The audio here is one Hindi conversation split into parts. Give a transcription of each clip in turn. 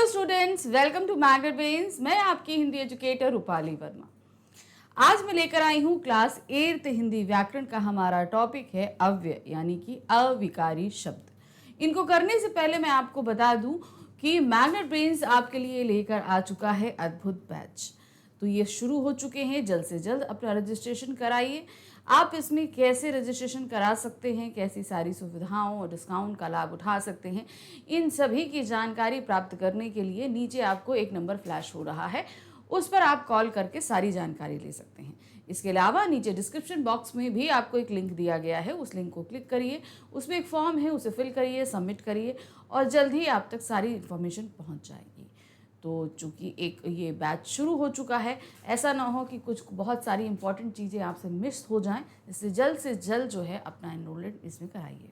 Students, welcome to Magnet Brains. मैं आपकी हिंदी एजुकेटर रूपाली वर्मा। आज मैं लेकर आई हूँ क्लास 8th हिंदी व्याकरण का। हमारा टॉपिक है अव्यय यानी कि अविकारी शब्द। इनको करने से पहले मैं आपको बता दूं कि मैग्नेट ब्रेन्स आपके लिए लेकर आ चुका है अद्भुत बैच। तो ये शुरू हो चुके हैं, जल्द से जल्द अपना रजिस्ट्रेशन कराइए। आप इसमें कैसे रजिस्ट्रेशन करा सकते हैं, कैसी सारी सुविधाओं और डिस्काउंट का लाभ उठा सकते हैं, इन सभी की जानकारी प्राप्त करने के लिए नीचे आपको एक नंबर फ्लैश हो रहा है, उस पर आप कॉल करके सारी जानकारी ले सकते हैं। इसके अलावा नीचे डिस्क्रिप्शन बॉक्स में भी आपको एक लिंक दिया गया है, उस लिंक को क्लिक करिए, उसमें एक फॉर्म है, उसे फिल करिए, सबमिट करिए और जल्द ही आप तक सारी इन्फॉर्मेशन पहुंच जाएगी। तो चूँकि एक ये बैच शुरू हो चुका है, ऐसा ना हो कि कुछ बहुत सारी इंपॉर्टेंट चीज़ें आपसे मिस हो जाएं, इसलिए जल्द से जल्द जो है अपना एनरोलमेंट इसमें कराइए।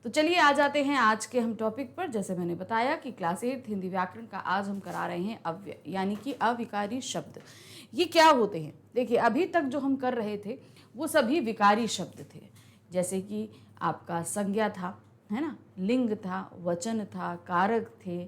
तो चलिए आ जाते हैं आज के हम टॉपिक पर। जैसे मैंने बताया कि क्लास 8 हिंदी व्याकरण का आज हम करा रहे हैं अव्यय यानी कि अविकारी शब्द। ये क्या होते हैं? देखिए, अभी तक जो हम कर रहे थे वो सभी विकारी शब्द थे, जैसे कि आपका संज्ञा था, है ना, लिंग था, वचन था, कारक थे,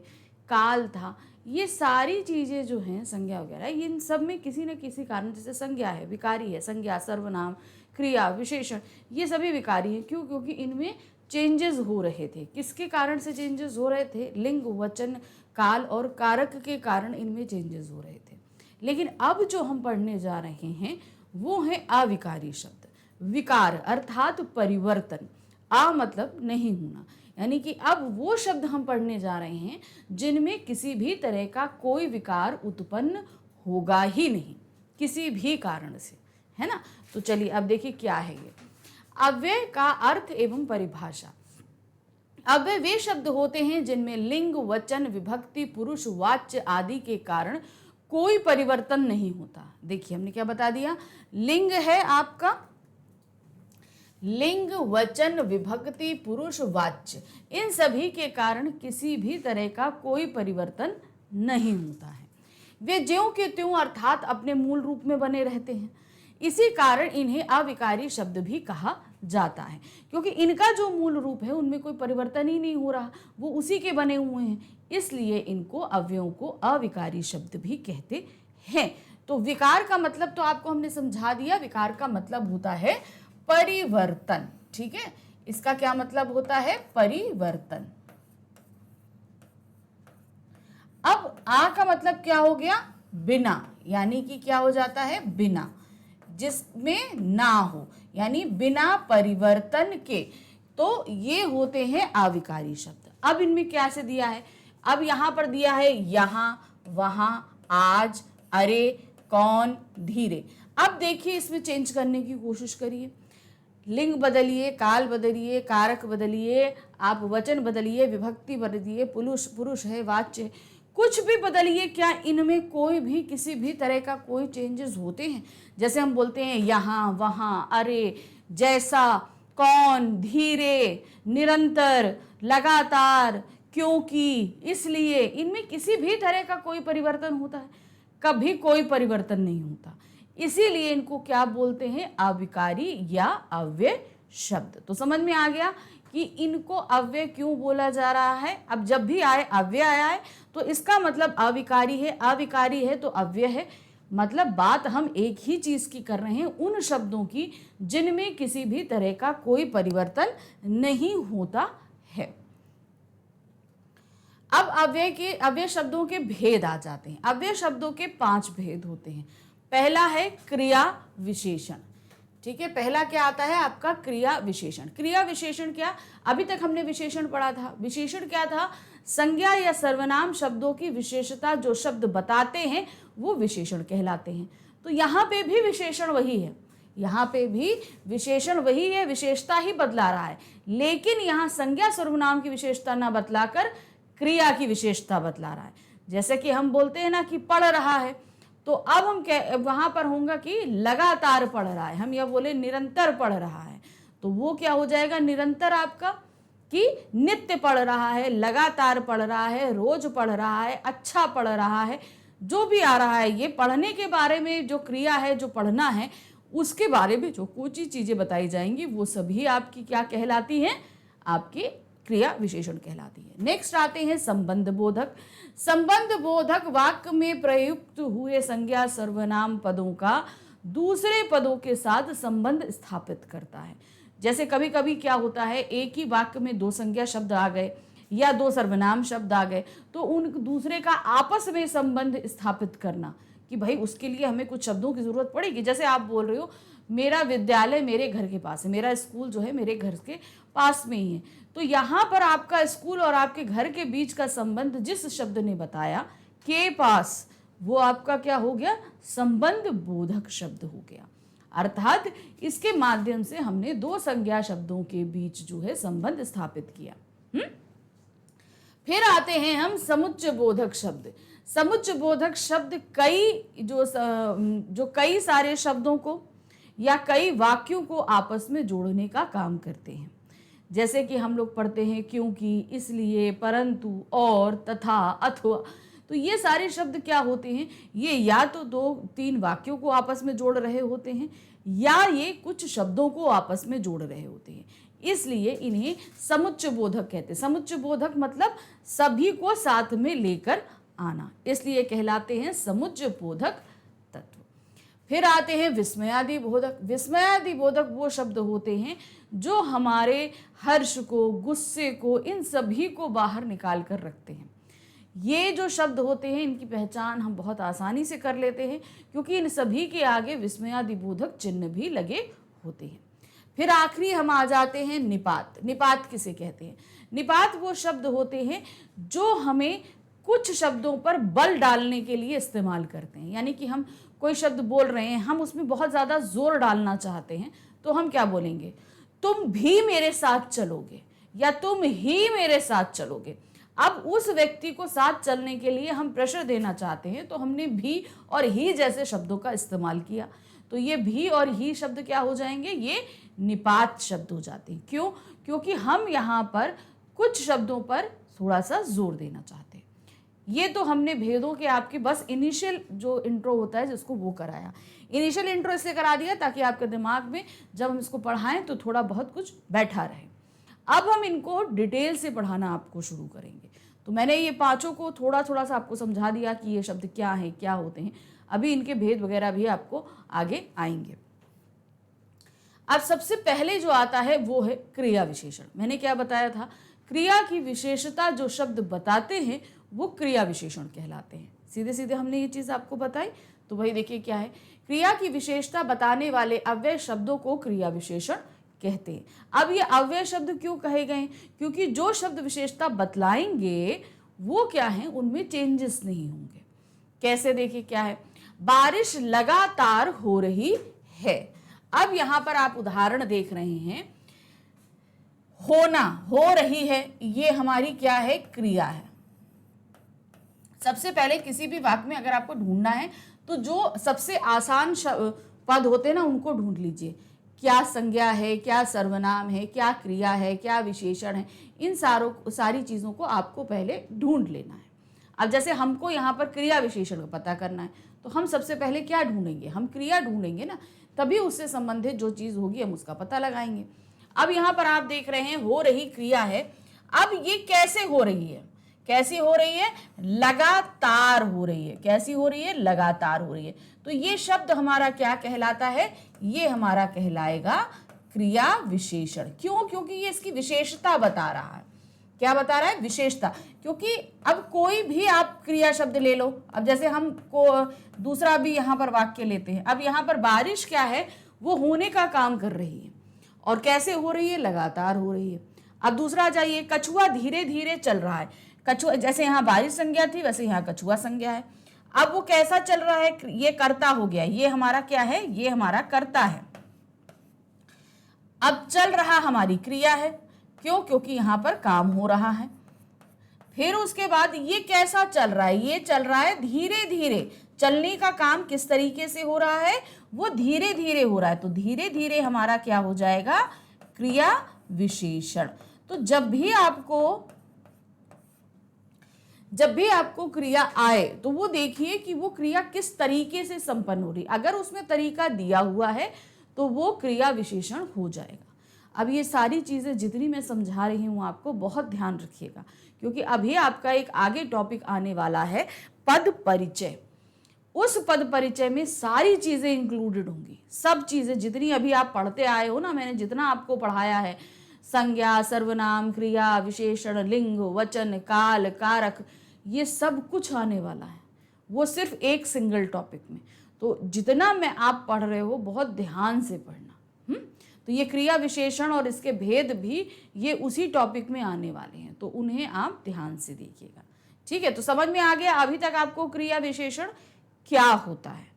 काल था। ये सारी चीज़ें जो हैं संज्ञा वगैरह, इन सब में किसी न किसी कारण, जैसे संज्ञा है विकारी है, संज्ञा, सर्वनाम, क्रिया, विशेषण, ये सभी विकारी हैं। क्यों? क्योंकि इनमें चेंजेस हो रहे थे। किसके कारण से चेंजेस हो रहे थे? लिंग, वचन, काल और कारक के कारण इनमें चेंजेस हो रहे थे। लेकिन अब जो हम पढ़ने जा रहे हैं वो है अविकारी शब्द। विकार अर्थात परिवर्तन। आ मतलब नहीं होना, यानी कि अब वो शब्द हम पढ़ने जा रहे हैं जिनमें किसी भी तरह का कोई विकार उत्पन्न होगा ही नहीं, किसी भी कारण से, है ना। तो चलिए अब देखिए क्या है ये अव्यय का अर्थ एवं परिभाषा। अव्यय वे शब्द होते हैं जिनमें लिंग, वचन, विभक्ति, पुरुष, वाच्य आदि के कारण कोई परिवर्तन नहीं होता। देखिए हमने क्या बता दिया, लिंग है आपका, लिंग, वचन, विभक्ति, पुरुष, वाच्य, इन सभी के कारण किसी भी तरह का कोई परिवर्तन नहीं होता है। वे ज्यों के त्यों अर्थात अपने मूल रूप में बने रहते हैं। इसी कारण इन्हें अविकारी शब्द भी कहा जाता है, क्योंकि इनका जो मूल रूप है उनमें कोई परिवर्तन ही नहीं हो रहा, वो उसी के बने हुए हैं, इसलिए इनको अव्ययों को अविकारी शब्द भी कहते हैं। तो विकार का मतलब तो आपको हमने समझा दिया। विकार का मतलब होता है परिवर्तन, ठीक है। इसका क्या मतलब होता है? परिवर्तन। अब आ का मतलब क्या हो गया? बिना, यानी कि क्या हो जाता है? बिना, जिसमें ना हो, यानी बिना परिवर्तन के। तो ये होते हैं अविकारी शब्द। अब इनमें क्या से दिया है? अब यहां पर दिया है यहां, वहां, आज, अरे, कौन, धीरे। अब देखिए इसमें चेंज करने की कोशिश करिए। लिंग बदलिए, काल बदलिए, कारक बदलिए, आप वचन बदलिए, विभक्ति बदलिए, पुरुष है, वाच्य है, कुछ भी बदलिए, क्या इनमें कोई भी किसी भी तरह का कोई चेंजेस होते हैं? जैसे हम बोलते हैं यहाँ, वहाँ, अरे, जैसा, कौन, धीरे, निरंतर, लगातार, क्योंकि, इसलिए, इनमें किसी भी तरह का कोई परिवर्तन होता है? कभी कोई परिवर्तन नहीं होता। इसीलिए इनको क्या बोलते हैं? अविकारी या अव्यय शब्द। तो समझ में आ गया कि इनको अव्यय क्यों बोला जा रहा है। अब जब भी आए अव्यय आया है तो इसका मतलब अविकारी है, अविकारी है तो अव्यय है। मतलब बात हम एक ही चीज की कर रहे हैं, उन शब्दों की जिनमें किसी भी तरह का कोई परिवर्तन नहीं होता है। अब अव्यय शब्दों के भेद आ जाते हैं। अव्यय शब्दों के 5 भेद होते हैं। पहला है क्रिया विशेषण, ठीक है। पहला क्या आता है आपका? क्रिया विशेषण। क्रिया विशेषण क्या? अभी तक हमने विशेषण पढ़ा था। विशेषण क्या था? संज्ञा या सर्वनाम शब्दों की विशेषता जो शब्द बताते हैं वो विशेषण कहलाते हैं। तो यहाँ पे भी विशेषण वही है, यहाँ पे भी विशेषण वही है, विशेषता ही बदला रहा है, लेकिन यहाँ संज्ञा सर्वनाम की विशेषता ना बतलाकर क्रिया की विशेषता बतला रहा है। जैसे कि हम बोलते हैं ना कि पढ़ रहा है, तो अब हम वहां पर होगा कि लगातार पढ़ रहा है। हम यह बोले निरंतर पढ़ रहा है, तो वो क्या हो जाएगा? निरंतर आपका, कि नित्य पढ़ रहा है, लगातार पढ़ रहा है, रोज पढ़ रहा है, अच्छा पढ़ रहा है, जो भी आ रहा है। ये पढ़ने के बारे में जो क्रिया है, जो पढ़ना है, उसके बारे में जो कुछ चीजें बताई जाएंगी वो सभी आपकी क्या कहलाती हैं? आपकी क्रिया विशेषण कहलाती है। नेक्स्ट आते हैं संबंध बोधक। संबंध बोधक वाक्य में प्रयुक्त हुए संज्ञा सर्वनाम पदों का दूसरे पदों के साथ संबंध स्थापित करता है। जैसे कभी कभी क्या होता है, एक ही वाक्य में दो संज्ञा शब्द आ गए या दो सर्वनाम शब्द आ गए, तो उन दूसरे का आपस में संबंध स्थापित करना कि भाई उसके लिए हमें कुछ शब्दों की जरूरत पड़ेगी। जैसे आप बोल रहे हो मेरा विद्यालय मेरे घर के पास है, मेरा स्कूल जो है मेरे घर के पास में ही है, तो यहाँ पर आपका स्कूल और आपके घर के बीच का संबंध जिस शब्द ने बताया के पास, वो आपका क्या हो गया, संबंध बोधक शब्द हो गया। अर्थात इसके माध्यम से हमने दो संज्ञा शब्दों के बीच जो है संबंध स्थापित किया। फिर आते हैं हम समुच्चय बोधक शब्द। समुच्चय बोधक शब्द कई जो कई सारे शब्दों को या कई वाक्यों को आपस में जोड़ने का काम करते हैं। जैसे कि हम लोग पढ़ते हैं क्योंकि, इसलिए, परंतु, और, तथा, अथवा, तो ये सारे शब्द क्या होते हैं, ये या तो दो तीन वाक्यों को आपस में जोड़ रहे होते हैं या ये कुछ शब्दों को आपस में जोड़ रहे होते हैं, इसलिए इन्हें समुच्चय बोधक कहते हैं। समुच्चय बोधक मतलब सभी को साथ में लेकर आना, इसलिए कहलाते हैं समुच्चय बोधक तत्व। फिर आते हैं विस्मयादि बोधक। विस्मयादि बोधक वो शब्द होते हैं जो हमारे हर्ष को, गुस्से को, इन सभी को बाहर निकाल कर रखते हैं। ये जो शब्द होते हैं इनकी पहचान हम बहुत आसानी से कर लेते हैं क्योंकि इन सभी के आगे विस्मयादि बोधक चिन्ह भी लगे होते हैं। फिर आखिरी हम आ जाते हैं निपात। निपात किसे कहते हैं? निपात वो शब्द होते हैं जो हमें कुछ शब्दों पर बल डालने के लिए इस्तेमाल करते हैं। यानी कि हम कोई शब्द बोल रहे हैं, हम उसमें बहुत ज़्यादा जोर डालना चाहते हैं, तो हम क्या बोलेंगे, तुम भी मेरे साथ चलोगे या तुम ही मेरे साथ चलोगे। अब उस व्यक्ति को साथ चलने के लिए हम प्रेशर देना चाहते हैं, तो हमने भी और ही जैसे शब्दों का इस्तेमाल किया, तो ये भी और ही शब्द क्या हो जाएंगे, ये निपात शब्द हो जाते हैं। क्यों? क्योंकि हम यहाँ पर कुछ शब्दों पर थोड़ा सा जोर देना चाहते हैं। ये तो हमने भेदों के आपके बस इनिशियल जो इंट्रो होता है जिसको वो कराया। इनिशियल इंट्रो इसलिए करा दिया ताकि आपके दिमाग में जब हम इसको पढ़ाएं तो थोड़ा बहुत कुछ बैठा रहे। अब हम इनको डिटेल से पढ़ाना आपको शुरू करेंगे। तो मैंने ये पांचों को थोड़ा थोड़ा सा आपको समझा दिया कि ये शब्द क्या है, क्या होते हैं। अभी इनके भेद वगैरह भी आपको आगे आएंगे। अब सबसे पहले जो आता है वो है क्रिया विशेषण। मैंने क्या बताया था, क्रिया की विशेषता जो शब्द बताते हैं वो क्रिया विशेषण कहलाते हैं। सीधे सीधे हमने ये चीज़ आपको बताई। तो भाई देखिए क्या है, क्रिया की विशेषता बताने वाले अव्यय शब्दों को क्रिया विशेषण कहते हैं। अब ये अव्यय शब्द क्यों कहे गए? क्योंकि जो शब्द विशेषता बतलाएंगे वो क्या है, उनमें चेंजेस नहीं होंगे। कैसे? देखिए क्या है, बारिश लगातार हो रही है। अब यहां पर आप उदाहरण देख रहे हैं, होना, हो रही है, ये हमारी क्या है, क्रिया है। सबसे पहले किसी भी वाक्य में अगर आपको ढूंढना है तो जो सबसे आसान पद होते हैं ना उनको ढूंढ लीजिए। क्या संज्ञा है, क्या सर्वनाम है, क्या क्रिया है, क्या विशेषण है, इन सारी चीज़ों को आपको पहले ढूंढ लेना है। अब जैसे हमको यहाँ पर क्रिया विशेषण का पता करना है तो हम सबसे पहले क्या ढूंढेंगे, हम क्रिया ढूंढेंगे ना, तभी उससे संबंधित जो चीज़ होगी हम उसका पता लगाएंगे। अब यहाँ पर आप देख रहे हैं हो रही क्रिया है। अब ये कैसे हो रही है? कैसी हो रही है? लगातार हो रही है। कैसी हो रही है? लगातार हो रही है। तो ये शब्द हमारा क्या कहलाता है? ये हमारा कहलाएगा क्रिया विशेषण। क्यों? क्योंकि ये इसकी विशेषता बता रहा है। क्या बता रहा है? विशेषता। क्योंकि अब कोई भी आप क्रिया शब्द ले लो, अब जैसे हम को दूसरा भी यहाँ पर वाक्य लेते हैं। अब यहाँ पर बारिश क्या है, वो होने का काम कर रही है और कैसे हो रही है? लगातार हो रही है। अब दूसरा आ जाइए, कछुआ धीरे धीरे चल रहा है। कछुआ, जैसे यहाँ बारिश संज्ञा थी वैसे यहाँ कछुआ संज्ञा है। अब वो कैसा चल रहा है? ये कर्ता हो गया। ये हमारा क्या है? ये हमारा कर्ता है। अब चल रहा हमारी क्रिया है। क्यों? क्योंकि यहाँ पर काम हो रहा है। फिर उसके बाद ये कैसा चल रहा है? ये चल रहा है धीरे धीरे। चलने का काम किस तरीके से हो रहा है? वो धीरे धीरे हो रहा है। तो धीरे धीरे हमारा क्या हो जाएगा? क्रिया विशेषण। तो जब भी आपको क्रिया आए तो वो देखिए कि वो क्रिया किस तरीके से संपन्न हो रही। अगर उसमें तरीका दिया हुआ है तो वो क्रिया विशेषण हो जाएगा। अब ये सारी चीज़ें जितनी मैं समझा रही हूँ आपको, बहुत ध्यान रखिएगा, क्योंकि अभी आपका एक आगे टॉपिक आने वाला है पद परिचय। उस पद परिचय में सारी चीज़ें इंक्लूडेड होंगी, सब चीज़ें जितनी अभी आप पढ़ते आए हो ना, मैंने जितना आपको पढ़ाया है, संज्ञा, सर्वनाम, क्रिया, विशेषण, लिंग, वचन, काल, कारक, ये सब कुछ आने वाला है, वो सिर्फ एक सिंगल टॉपिक में। तो जितना मैं आप पढ़ रहे हो बहुत ध्यान से पढ़ना। तो ये क्रिया विशेषण और इसके भेद भी ये उसी टॉपिक में आने वाले हैं, तो उन्हें आप ध्यान से देखिएगा। ठीक है, तो समझ में आ गया अभी तक आपको क्रिया विशेषण क्या होता है।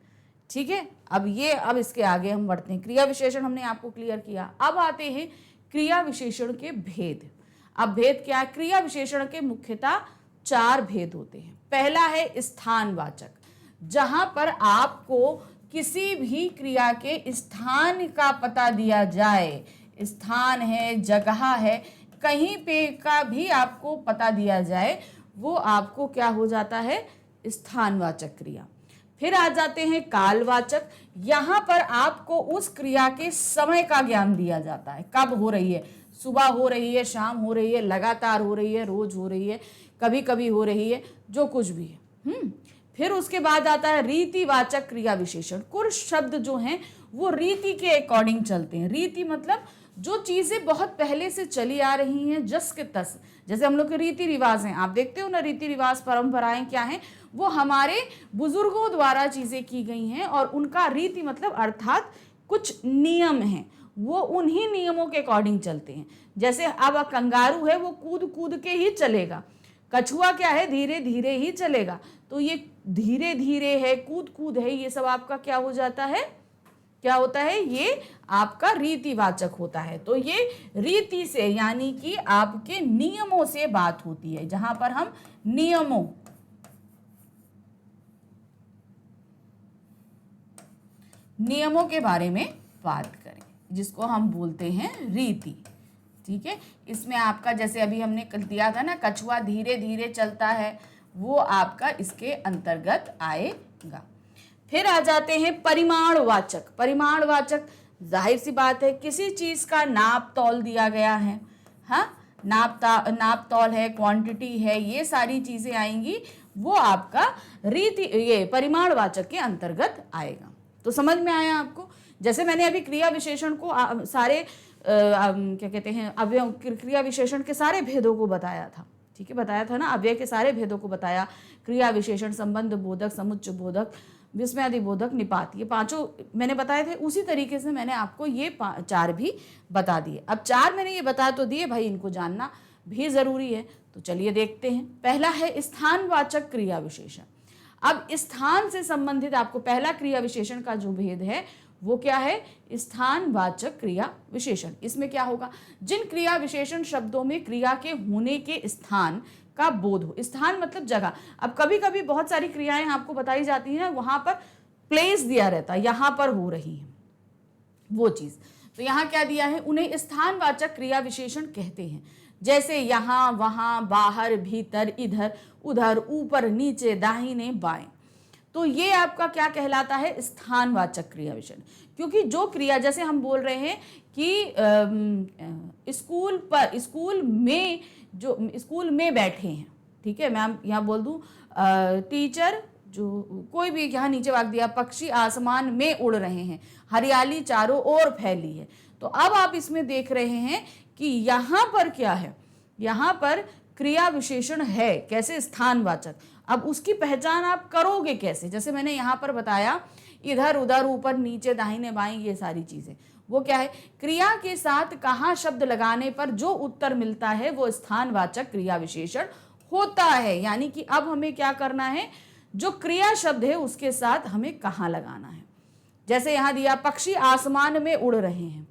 ठीक है, अब इसके आगे हम बढ़ते हैं। क्रिया विशेषण हमने आपको क्लियर किया, अब आते हैं क्रिया विशेषण के भेद। अब भेद क्या है? क्रिया विशेषण के मुख्यतः 4 भेद होते हैं। पहला है स्थानवाचक, जहां पर आपको किसी भी क्रिया के स्थान का पता दिया जाए, स्थान है, जगह है, कहीं पे का भी आपको पता दिया जाए, वो आपको क्या हो जाता है? स्थानवाचक क्रिया। फिर आ जाते हैं कालवाचक, यहाँ पर आपको उस क्रिया के समय का ज्ञान दिया जाता है, कब हो रही है, सुबह हो रही है, शाम हो रही है, लगातार हो रही है, रोज हो रही है, कभी कभी हो रही है, जो कुछ भी है। फिर उसके बाद आता है रीतिवाचक क्रिया विशेषण। कुछ शब्द जो हैं वो रीति के अकॉर्डिंग चलते हैं। रीति मतलब जो चीजें बहुत पहले से चली आ रही हैं जस के तस, जैसे हम लोग के रीति रिवाज हैं, आप देखते हो ना, रीति रिवाज परंपराएं क्या हैं, वो हमारे बुजुर्गों द्वारा चीजें की गई हैं, और उनका रीति मतलब अर्थात कुछ नियम हैं, वो उन्हीं नियमों के अकॉर्डिंग चलते हैं। जैसे अब कंगारू है, वो कूद कूद के ही चलेगा, कछुआ क्या है, धीरे धीरे ही चलेगा। तो ये धीरे धीरे है, कूद कूद है, ये सब आपका क्या हो जाता है, क्या होता है, ये आपका रीतिवाचक होता है। तो ये रीति से यानी कि आपके नियमों से बात होती है, जहां पर हम नियमों के बारे में बात करें, जिसको हम बोलते हैं रीति। ठीक है, इसमें आपका जैसे अभी हमने दिया था ना, कछुआ धीरे धीरे चलता है, वो आपका इसके अंतर्गत आएगा। फिर आ जाते हैं परिमाणवाचक। परिमाणवाचक जाहिर सी बात है, किसी चीज का नाप तौल दिया गया है, हाँ, नाप तौल है, क्वांटिटी है, ये सारी चीजें आएंगी, वो आपका ये परिमाणवाचक के अंतर्गत आएगा। तो समझ में आया आपको? जैसे मैंने अभी क्रिया विशेषण को सारे क्या कहते हैं, अव्यय क्रिया विशेषण के सारे भेदों को बताया था। ठीक है, बताया था ना, अव्यय के सारे भेदों को बताया, क्रिया विशेषण, संबंध बोधक, समुच्चय बोधक, विस्मयादि बोधक, निपात, ये 5 मैंने बताए थे। उसी तरीके से मैंने आपको ये 4 भी बता दिए। अब 4 मैंने ये बता तो दिए भाई, इनको जानना भी जरूरी है, तो चलिए देखते हैं। पहला है स्थानवाचक क्रिया विशेषण। अब स्थान से संबंधित आपको पहला क्रिया विशेषण का जो भेद है वो क्या है? स्थानवाचक क्रिया विशेषण। इसमें क्या होगा? जिन क्रिया विशेषण शब्दों में क्रिया के होने के स्थान का बोध हो। स्थान मतलब जगह। अब कभी कभी बहुत सारी क्रियाएं आपको बताई जाती हैं, वहां पर प्लेस दिया रहता है, यहां पर हो रही है वो चीज, तो यहां क्या दिया है, उन्हें स्थानवाचक क्रिया विशेषण कहते हैं। जैसे यहां, वहां, बाहर, भीतर, इधर, उधर, ऊपर, नीचे, दाहिने, बाएं। तो ये आपका क्या कहलाता है? स्थानवाचक क्रिया विशेषण। क्योंकि जो क्रिया, जैसे हम बोल रहे हैं कि स्कूल में बैठे हैं, ठीक है, मैं यहाँ बोल दूं टीचर, जो कोई भी यहाँ नीचे वाक दिया, पक्षी आसमान में उड़ रहे हैं, हरियाली चारों ओर फैली है। तो अब आप इसमें देख रहे हैं कि यहाँ पर क्या है, यहाँ पर क्रिया विशेषण है, कैसे? स्थानवाचक। अब उसकी पहचान आप करोगे कैसे? जैसे मैंने यहाँ पर बताया, इधर उधर, ऊपर नीचे, दाहिने बाएं, ये सारी चीजें, वो क्या है? क्रिया के साथ कहाँ शब्द लगाने पर जो उत्तर मिलता है वो स्थानवाचक क्रिया विशेषण होता है। यानी कि अब हमें क्या करना है, जो क्रिया शब्द है उसके साथ हमें कहाँ लगाना है। जैसे यहाँ दिया पक्षी आसमान में उड़ रहे हैं,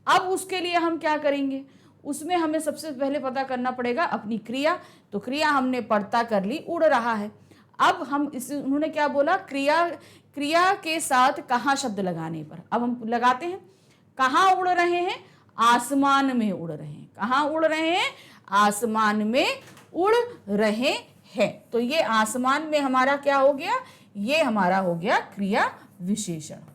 अब उसके लिए हम क्या करेंगे, उसमें हमें सबसे पहले पता करना पड़ेगा अपनी क्रिया। तो क्रिया हमने पढ़ता कर ली, उड़ रहा है। अब हम उन्होंने क्या बोला, क्रिया के साथ कहाँ शब्द लगाने पर। अब हम लगाते हैं, कहाँ उड़ रहे हैं? आसमान में उड़ रहे हैं। कहाँ उड़ रहे हैं? आसमान में उड़ रहे हैं। तो ये आसमान में हमारा क्या हो गया, ये हमारा हो गया क्रिया विशेषण।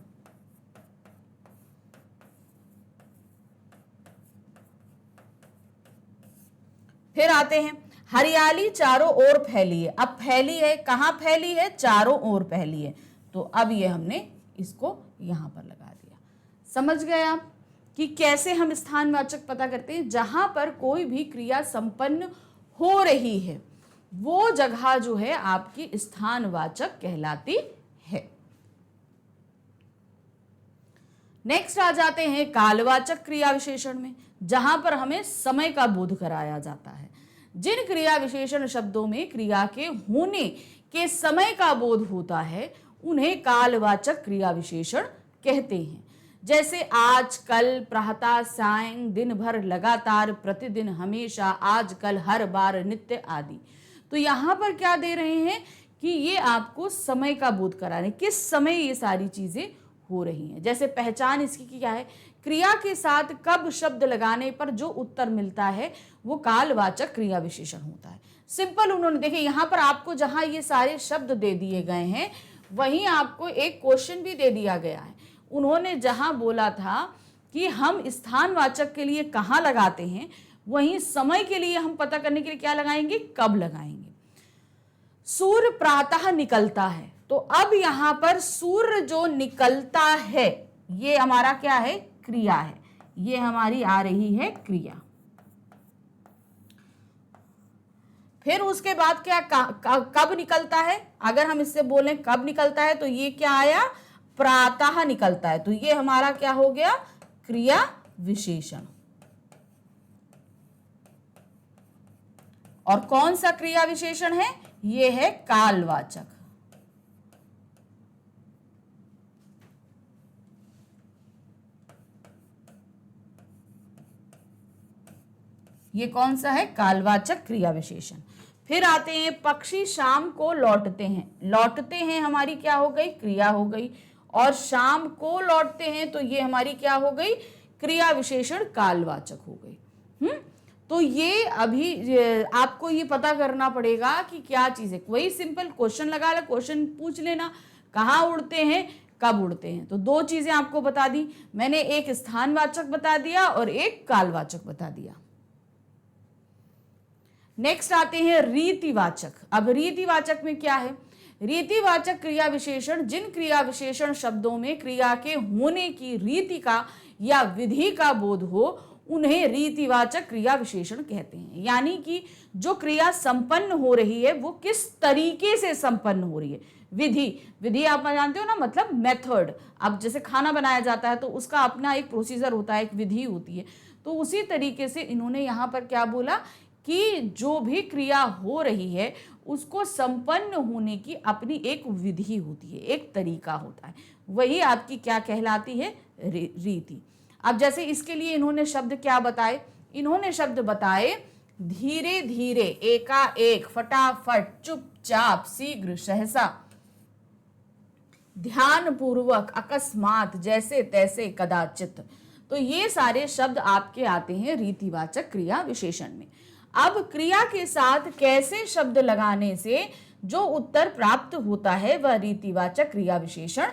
फिर आते हैं हरियाली चारों ओर फैली है। अब फैली है, कहाँ फैली है? चारों ओर फैली है। तो अब ये हमने इसको यहां पर लगा दिया। समझ गए आप कि कैसे हम स्थानवाचक पता करते हैं? जहां पर कोई भी क्रिया संपन्न हो रही है वो जगह जो है आपकी स्थानवाचक कहलाती है। नेक्स्ट आ जाते हैं कालवाचक क्रिया विशेषण में, जहां पर हमें समय का बोध कराया जाता है। जिन क्रिया विशेषण शब्दों में क्रिया के होने के समय का बोध होता है उन्हें कालवाचक क्रिया विशेषण कहते हैं। जैसे आज, कल, प्रातः, सायं, दिन भर, लगातार, प्रतिदिन, हमेशा, आजकल, हर बार, नित्य आदि। तो यहां पर क्या दे रहे हैं कि ये आपको समय का बोध करा रहे हैं, किस समय ये सारी चीजें हो रही हैं। जैसे पहचान इसकी क्या है? क्रिया के साथ कब शब्द लगाने पर जो उत्तर मिलता है वो कालवाचक क्रिया विशेषण होता है। सिंपल उन्होंने देखिए यहां पर आपको जहां ये सारे शब्द दे दिए गए हैं वहीं आपको एक क्वेश्चन भी दे दिया गया है। उन्होंने जहां बोला था कि हम स्थानवाचक के लिए कहाँ लगाते हैं, वहीं समय के लिए हम पता करने के लिए क्या लगाएंगे? कब लगाएंगे। सूर्य प्रातः निकलता है, तो अब यहां पर सूर्य जो निकलता है ये हमारा क्या है? क्रिया है। ये हमारी आ रही है क्रिया। फिर उसके बाद क्या कब निकलता है? अगर हम इससे बोलें कब निकलता है तो ये क्या आया? प्रातः निकलता है। तो ये हमारा क्या हो गया? क्रिया विशेषण। और कौन सा क्रिया विशेषण है? ये है कालवाचक। ये कौन सा है? कालवाचक क्रिया विशेषण। फिर आते हैं पक्षी शाम को लौटते हैं। लौटते हैं हमारी क्या हो गई? क्रिया हो गई। और शाम को लौटते हैं तो ये हमारी क्या हो गई? क्रिया विशेषण कालवाचक हो गई। तो ये अभी आपको ये पता करना पड़ेगा कि क्या चीज है। वही सिंपल क्वेश्चन लगा ला, क्वेश्चन पूछ लेना कहाँ उड़ते हैं, कब उड़ते हैं। तो दो चीजें आपको बता दी मैंने, एक स्थानवाचक बता दिया और एक कालवाचक बता दिया। नेक्स्ट आते हैं रीतिवाचक। अब रीतिवाचक में क्या है? रीतिवाचक क्रिया विशेषण जिन क्रिया विशेषण शब्दों में क्रिया के होने की रीति का या विधि का बोध हो उन्हें रीतिवाचक क्रिया विशेषण कहते हैं। यानी कि जो क्रिया संपन्न हो रही है वो किस तरीके से संपन्न हो रही है। विधि आप जानते हो ना, मतलब मेथड। अब जैसे खाना बनाया जाता है तो उसका अपना एक प्रोसीजर होता है, एक विधि होती है। तो उसी तरीके से इन्होंने यहाँ पर क्या बोला कि जो भी क्रिया हो रही है उसको संपन्न होने की अपनी एक विधि होती है, एक तरीका होता है। वही आपकी क्या कहलाती है? रीति। अब जैसे इसके लिए इन्होंने शब्द क्या बताए? इन्होंने शब्द बताए धीरे धीरे, एकाएक, फटाफट, चुपचाप, शीघ्र, सहसा, ध्यानपूर्वक, अकस्मात, जैसे तैसे, कदाचित। तो ये सारे शब्द आपके आते हैं रीतिवाचक क्रिया विशेषण में। अब क्रिया के साथ कैसे शब्द लगाने से जो उत्तर प्राप्त होता है वह रीतिवाचक क्रिया विशेषण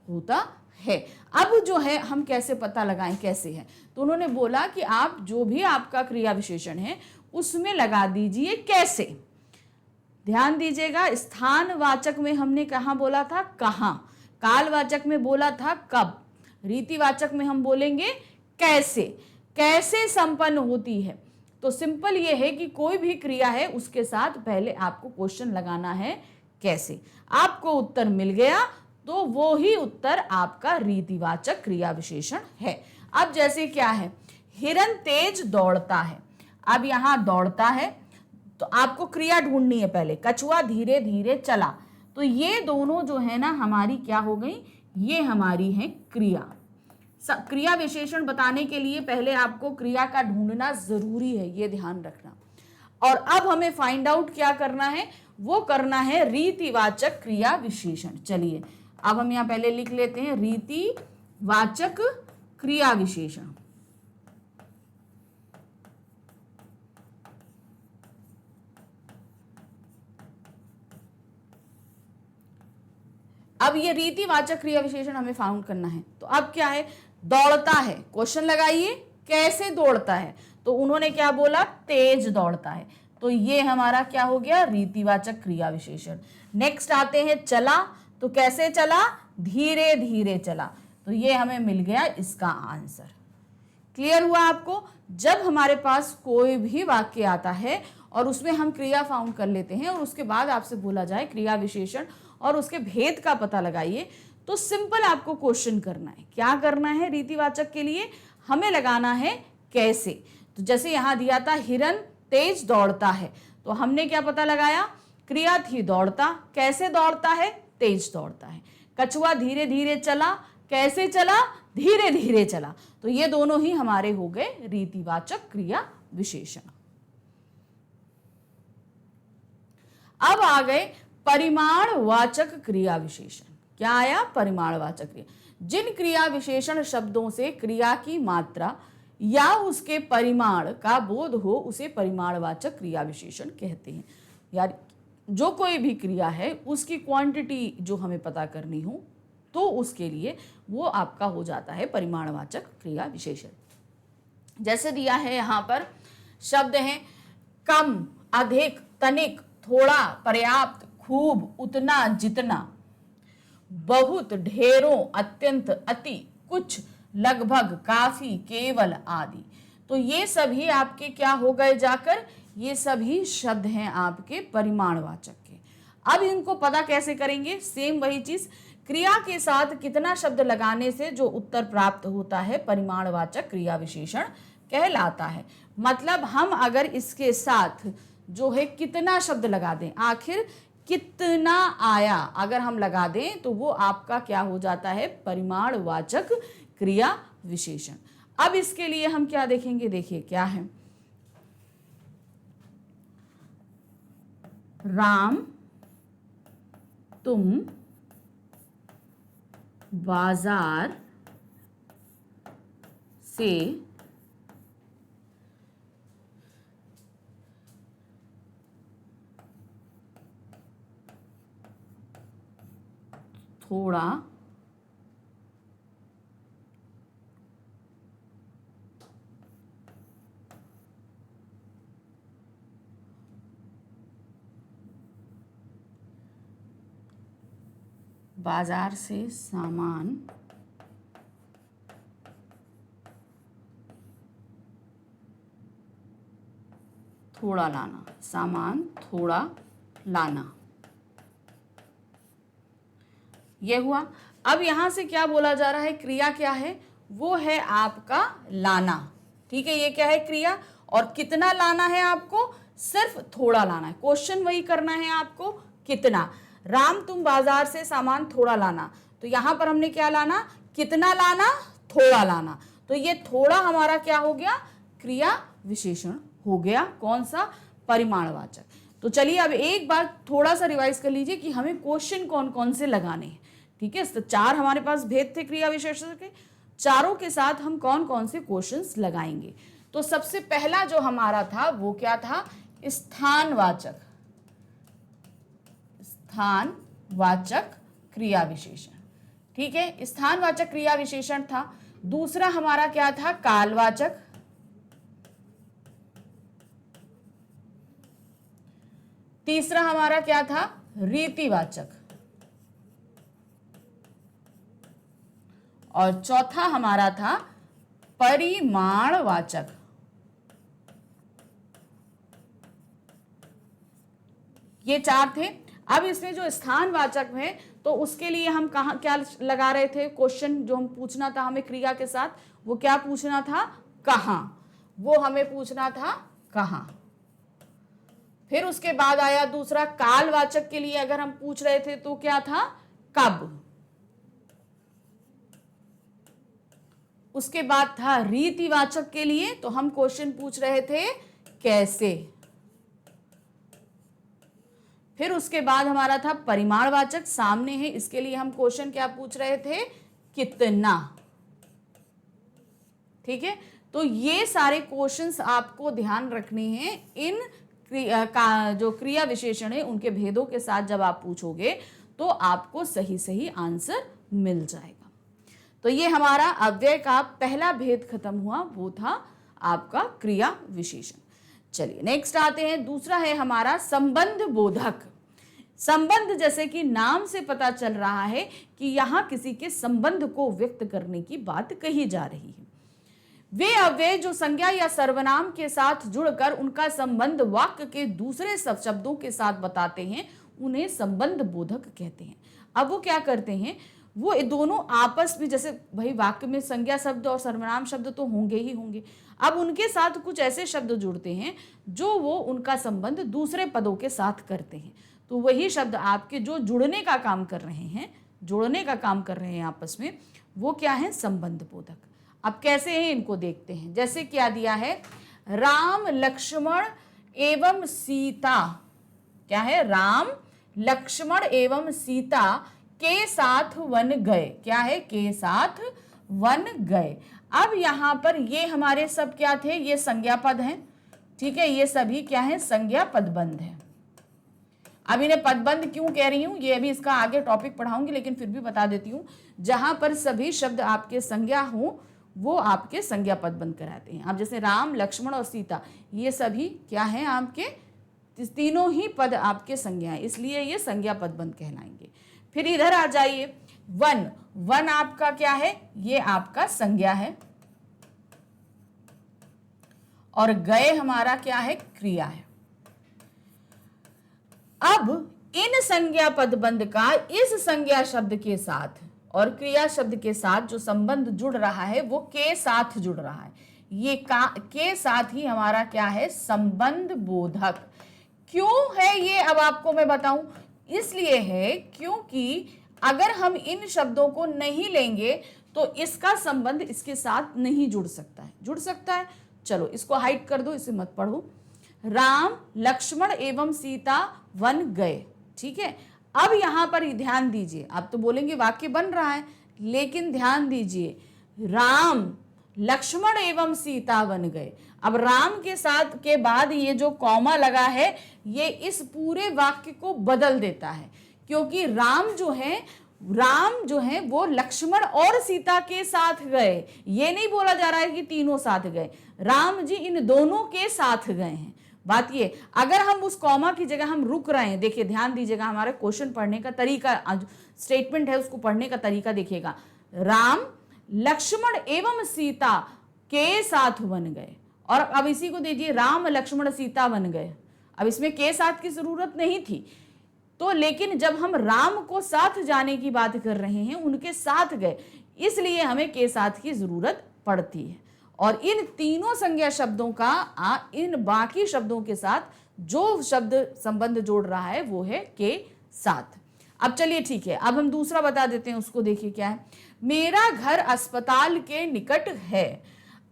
होता है। अब जो है हम कैसे पता लगाएं कैसे है? तो उन्होंने बोला कि आप जो भी आपका क्रिया विशेषण है उसमें लगा दीजिए कैसे। ध्यान दीजिएगा, स्थानवाचक में हमने कहाँ बोला था? कहाँ। कालवाचक में बोला था कब। रीतिवाचक में हम बोलेंगे कैसे। कैसे संपन्न होती है? तो सिंपल ये है कि कोई भी क्रिया है उसके साथ पहले आपको क्वेश्चन लगाना है कैसे। आपको उत्तर मिल गया तो वो ही उत्तर आपका रीतिवाचक क्रिया विशेषण है। अब जैसे क्या है? हिरन तेज दौड़ता है। अब यहां दौड़ता है तो आपको क्रिया ढूंढनी है पहले। कछुआ धीरे धीरे चला। तो ये दोनों जो है ना हमारी क्या हो गई? ये हमारी है क्रिया। क्रिया विशेषण बताने के लिए पहले आपको क्रिया का ढूंढना जरूरी है, ये ध्यान रखना। और अब हमें फाइंड आउट क्या करना है? वो करना है रीतिवाचक क्रिया विशेषण। चलिए अब हम यहां पहले लिख लेते हैं रीतिवाचक क्रिया विशेषण। अब ये रीतिवाचक क्रिया विशेषण हमें फाउंड करना है। तो अब क्या है? दौड़ता है, क्वेश्चन लगाइए कैसे दौड़ता है। तो उन्होंने क्या बोला, तेज दौड़ता है। तो ये हमारा क्या हो गया, रीतिवाचक क्रिया विशेषण। नेक्स्ट आते हैं चला, तो कैसे चला, धीरे धीरे चला। तो ये हमें मिल गया इसका आंसर। क्लियर हुआ आपको? जब हमारे पास कोई भी वाक्य आता है और उसमें हम क्रिया फाउंड कर लेते हैं और उसके बाद आपसे बोला जाए क्रिया विशेषण और उसके भेद का पता लगाइए, तो सिंपल आपको क्वेश्चन करना है। क्या करना है, रीतिवाचक के लिए हमें लगाना है कैसे। तो जैसे यहां दिया था हिरन तेज दौड़ता है, तो हमने क्या पता लगाया, क्रिया थी दौड़ता, कैसे दौड़ता है, तेज दौड़ता है। कछुआ धीरे धीरे चला, कैसे चला, धीरे धीरे चला। तो ये दोनों ही हमारे हो गए रीतिवाचक क्रिया विशेषण। अब आ गए परिमाणवाचक क्रिया विशेषण। क्या आया, परिमाणवाचक क्रिया। जिन क्रिया विशेषण शब्दों से क्रिया की मात्रा या उसके परिमाण का बोध हो उसे परिमाणवाचक क्रिया विशेषण कहते हैं। यार जो कोई भी क्रिया है उसकी क्वांटिटी जो हमें पता करनी हो तो उसके लिए वो आपका हो जाता है परिमाणवाचक क्रिया विशेषण। जैसे दिया है यहाँ पर शब्द हैं कम, अधिक, तनिक, थोड़ा, पर्याप्त, खूब, उतना, जितना, बहुत, ढेरों, अत्यंत, अति, कुछ, लगभग, काफी, केवल आदि। तो ये सभी आपके क्या हो गए जाकर, ये सभी शब्द हैं आपके परिमाणवाचक के। अब इनको पता कैसे करेंगे, सेम वही चीज, क्रिया के साथ कितना शब्द लगाने से जो उत्तर प्राप्त होता है परिमाणवाचक क्रिया विशेषण कहलाता है। मतलब हम अगर इसके साथ जो है कितना शब्द लगा दें, आखिर कितना आया अगर हम लगा दें तो वो आपका क्या हो जाता है, परिमाणवाचक क्रिया विशेषण। अब इसके लिए हम क्या देखेंगे, देखिए क्या है, राम तुम बाजार से थोड़ा बाजार से सामान थोड़ा लाना, सामान थोड़ा लाना, ये हुआ। अब यहां से क्या बोला जा रहा है, क्रिया क्या है, वो है आपका लाना। ठीक है, ये क्या है क्रिया, और कितना लाना है आपको, सिर्फ थोड़ा लाना है। क्वेश्चन वही करना है आपको, कितना। राम तुम बाजार से सामान थोड़ा लाना, तो यहां पर हमने क्या लाना, कितना लाना, थोड़ा लाना। तो ये थोड़ा हमारा क्या हो गया, क्रिया विशेषण हो गया, कौन सा, परिमाणवाचक। तो चलिए अब एक बार थोड़ा सा रिवाइज कर लीजिए कि हमें क्वेश्चन कौन कौन से लगाने हैं। ठीक है, तो चार हमारे पास भेद थे क्रिया विशेषण के, चारों के साथ हम कौन कौन से क्वेश्चंस लगाएंगे। तो सबसे पहला जो हमारा था वो क्या था, स्थानवाचक, स्थानवाचक क्रिया विशेषण। ठीक है, स्थानवाचक क्रिया विशेषण था। दूसरा हमारा क्या था, कालवाचक। तीसरा हमारा क्या था, रीतिवाचक। और चौथा हमारा था परिमाणवाचक। ये चार थे। अब इसमें जो स्थानवाचक है तो उसके लिए हम कहाँ क्या लगा रहे थे, क्वेश्चन जो हम पूछना था हमें क्रिया के साथ, वो क्या पूछना था, कहाँ, वो हमें पूछना था कहाँ। फिर उसके बाद आया दूसरा कालवाचक के लिए अगर हम पूछ रहे थे तो क्या था, कब। उसके बाद था रीतिवाचक के लिए, तो हम क्वेश्चन पूछ रहे थे कैसे। फिर उसके बाद हमारा था परिमाणवाचक, सामने है, इसके लिए हम क्वेश्चन क्या पूछ रहे थे, कितना। ठीक है, तो ये सारे क्वेश्चंस आपको ध्यान रखने हैं। इन जो क्रिया विशेषण है उनके भेदों के साथ जब आप पूछोगे तो आपको सही सही आंसर मिल जाएगा। तो ये हमारा अव्यय का पहला भेद खत्म हुआ, वो था आपका क्रिया विशेषण। चलिए नेक्स्ट आते हैं, दूसरा है हमारा संबंध बोधक। संबंध, जैसे कि नाम से पता चल रहा है कि यहाँ किसी के संबंध को व्यक्त करने की बात कही जा रही है। वे अव्यय जो संज्ञा या सर्वनाम के साथ जुड़कर उनका संबंध वाक्य के दूसरे शब्दों के साथ बताते हैं, उन्हें संबंध बोधक कहते हैं। अब वो क्या करते हैं, वो दोनों आपस में, जैसे भाई वाक्य में संज्ञा शब्द और सर्वनाम शब्द तो होंगे ही होंगे, अब उनके साथ कुछ ऐसे शब्द जुड़ते हैं जो वो उनका संबंध दूसरे पदों के साथ करते हैं। तो वही शब्द आपके जो जुड़ने का काम कर रहे हैं, जोड़ने का काम कर रहे हैं आपस में, वो क्या है, संबंध बोधक। अब कैसे हैं इनको देखते हैं। जैसे क्या दिया है, राम लक्ष्मण एवं सीता, क्या है, राम लक्ष्मण एवं सीता के साथ वन गए, क्या है, के साथ वन गए। अब यहां पर ये हमारे सब क्या थे, ये संज्ञा पद हैं, ठीक है, ये सभी क्या है, संज्ञा पदबंध है। अब इन्हें पदबंध क्यों कह रही हूं, ये अभी इसका आगे टॉपिक पढ़ाऊंगी, लेकिन फिर भी बता देती हूं, जहां पर सभी शब्द आपके संज्ञा हो वो आपके संज्ञा पदबंध कराते हैं। अब जैसे राम लक्ष्मण और सीता, ये सभी क्या है, आपके तीनों ही पद आपके संज्ञा है, इसलिए ये संज्ञा पदबंध कहलाएंगे। फिर इधर आ जाइए, वन, वन आपका क्या है, ये आपका संज्ञा है, और गए हमारा क्या है, क्रिया है। अब इन संज्ञा पदबंध का इस संज्ञा शब्द के साथ और क्रिया शब्द के साथ जो संबंध जुड़ रहा है वो के साथ जुड़ रहा है। ये के साथ ही हमारा क्या है, संबंध बोधक। क्यों है ये, अब आपको मैं बताऊं, इसलिए है क्योंकि अगर हम इन शब्दों को नहीं लेंगे तो इसका संबंध इसके साथ नहीं जुड़ सकता है। जुड़ सकता है, चलो इसको हाइड कर दो, इसे मत पढ़ो। राम लक्ष्मण एवं सीता वन गए, ठीक है। अब यहां पर ध्यान दीजिए, आप तो बोलेंगे वाक्य बन रहा है, लेकिन ध्यान दीजिए, राम लक्ष्मण एवं सीता वन गए। अब राम के साथ के बाद ये जो कॉमा लगा है ये इस पूरे वाक्य को बदल देता है, क्योंकि राम जो है वो लक्ष्मण और सीता के साथ गए। ये नहीं बोला जा रहा है कि तीनों साथ गए, राम जी इन दोनों के साथ गए हैं। बात ये, अगर हम उस कॉमा की जगह हम रुक रहे हैं, देखिए ध्यान दीजिएगा, हमारे क्वेश्चन पढ़ने का तरीका, स्टेटमेंट है उसको पढ़ने का तरीका देखिएगा, राम लक्ष्मण एवं सीता के साथ वन गए, और अब इसी को दीजिए राम लक्ष्मण सीता वन गए। अब इसमें के साथ की जरूरत नहीं थी, तो लेकिन जब हम राम को साथ जाने की बात कर रहे हैं, उनके साथ गए, इसलिए हमें के साथ की जरूरत पड़ती है। और इन तीनों संज्ञा शब्दों का इन बाकी शब्दों के साथ जो शब्द संबंध जोड़ रहा है वो है के साथ। अब चलिए ठीक है, अब हम दूसरा बता देते हैं, उसको देखिए क्या है, मेरा घर अस्पताल के निकट है।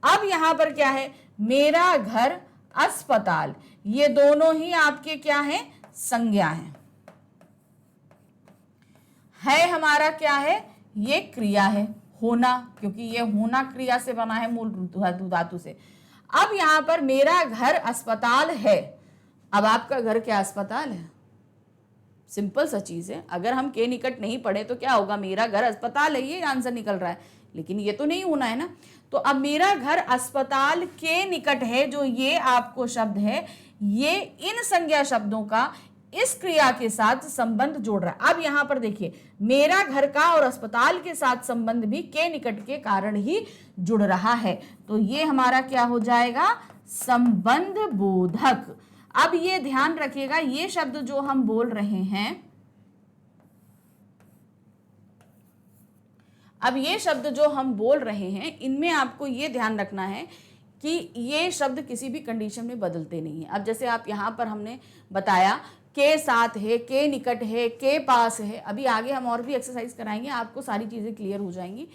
अब यहां पर क्या है, मेरा घर अस्पताल, ये दोनों ही आपके क्या है, संज्ञा है हमारा क्या है, ये क्रिया है, होना, क्योंकि ये होना क्रिया से बना है, मूल धातु से। अब यहां पर मेरा घर अस्पताल है, अब आपका घर क्या अस्पताल है, सिंपल सा चीज है। अगर हम के निकट नहीं पढ़े तो क्या होगा, मेरा घर अस्पताल है, ये आंसर निकल रहा है, लेकिन ये तो नहीं होना है ना। तो अब मेरा घर अस्पताल के निकट है, जो ये आपको शब्द है, ये इन संज्ञा शब्दों का इस क्रिया के साथ संबंध जोड़ रहा है। अब यहां पर देखिए, मेरा घर का और अस्पताल के साथ संबंध भी के निकट के कारण ही जुड़ रहा है, तो ये हमारा क्या हो जाएगा, संबंध बोधक। अब ये ध्यान रखिएगा, ये शब्द जो हम बोल रहे हैं, अब ये शब्द जो हम बोल रहे हैं, इनमें आपको ये ध्यान रखना है कि ये शब्द किसी भी कंडीशन में बदलते नहीं है। अब जैसे आप यहाँ पर हमने बताया के साथ है, के निकट है, के पास है, अभी आगे हम और भी एक्सरसाइज कराएंगे, आपको सारी चीज़ें क्लियर हो जाएंगी।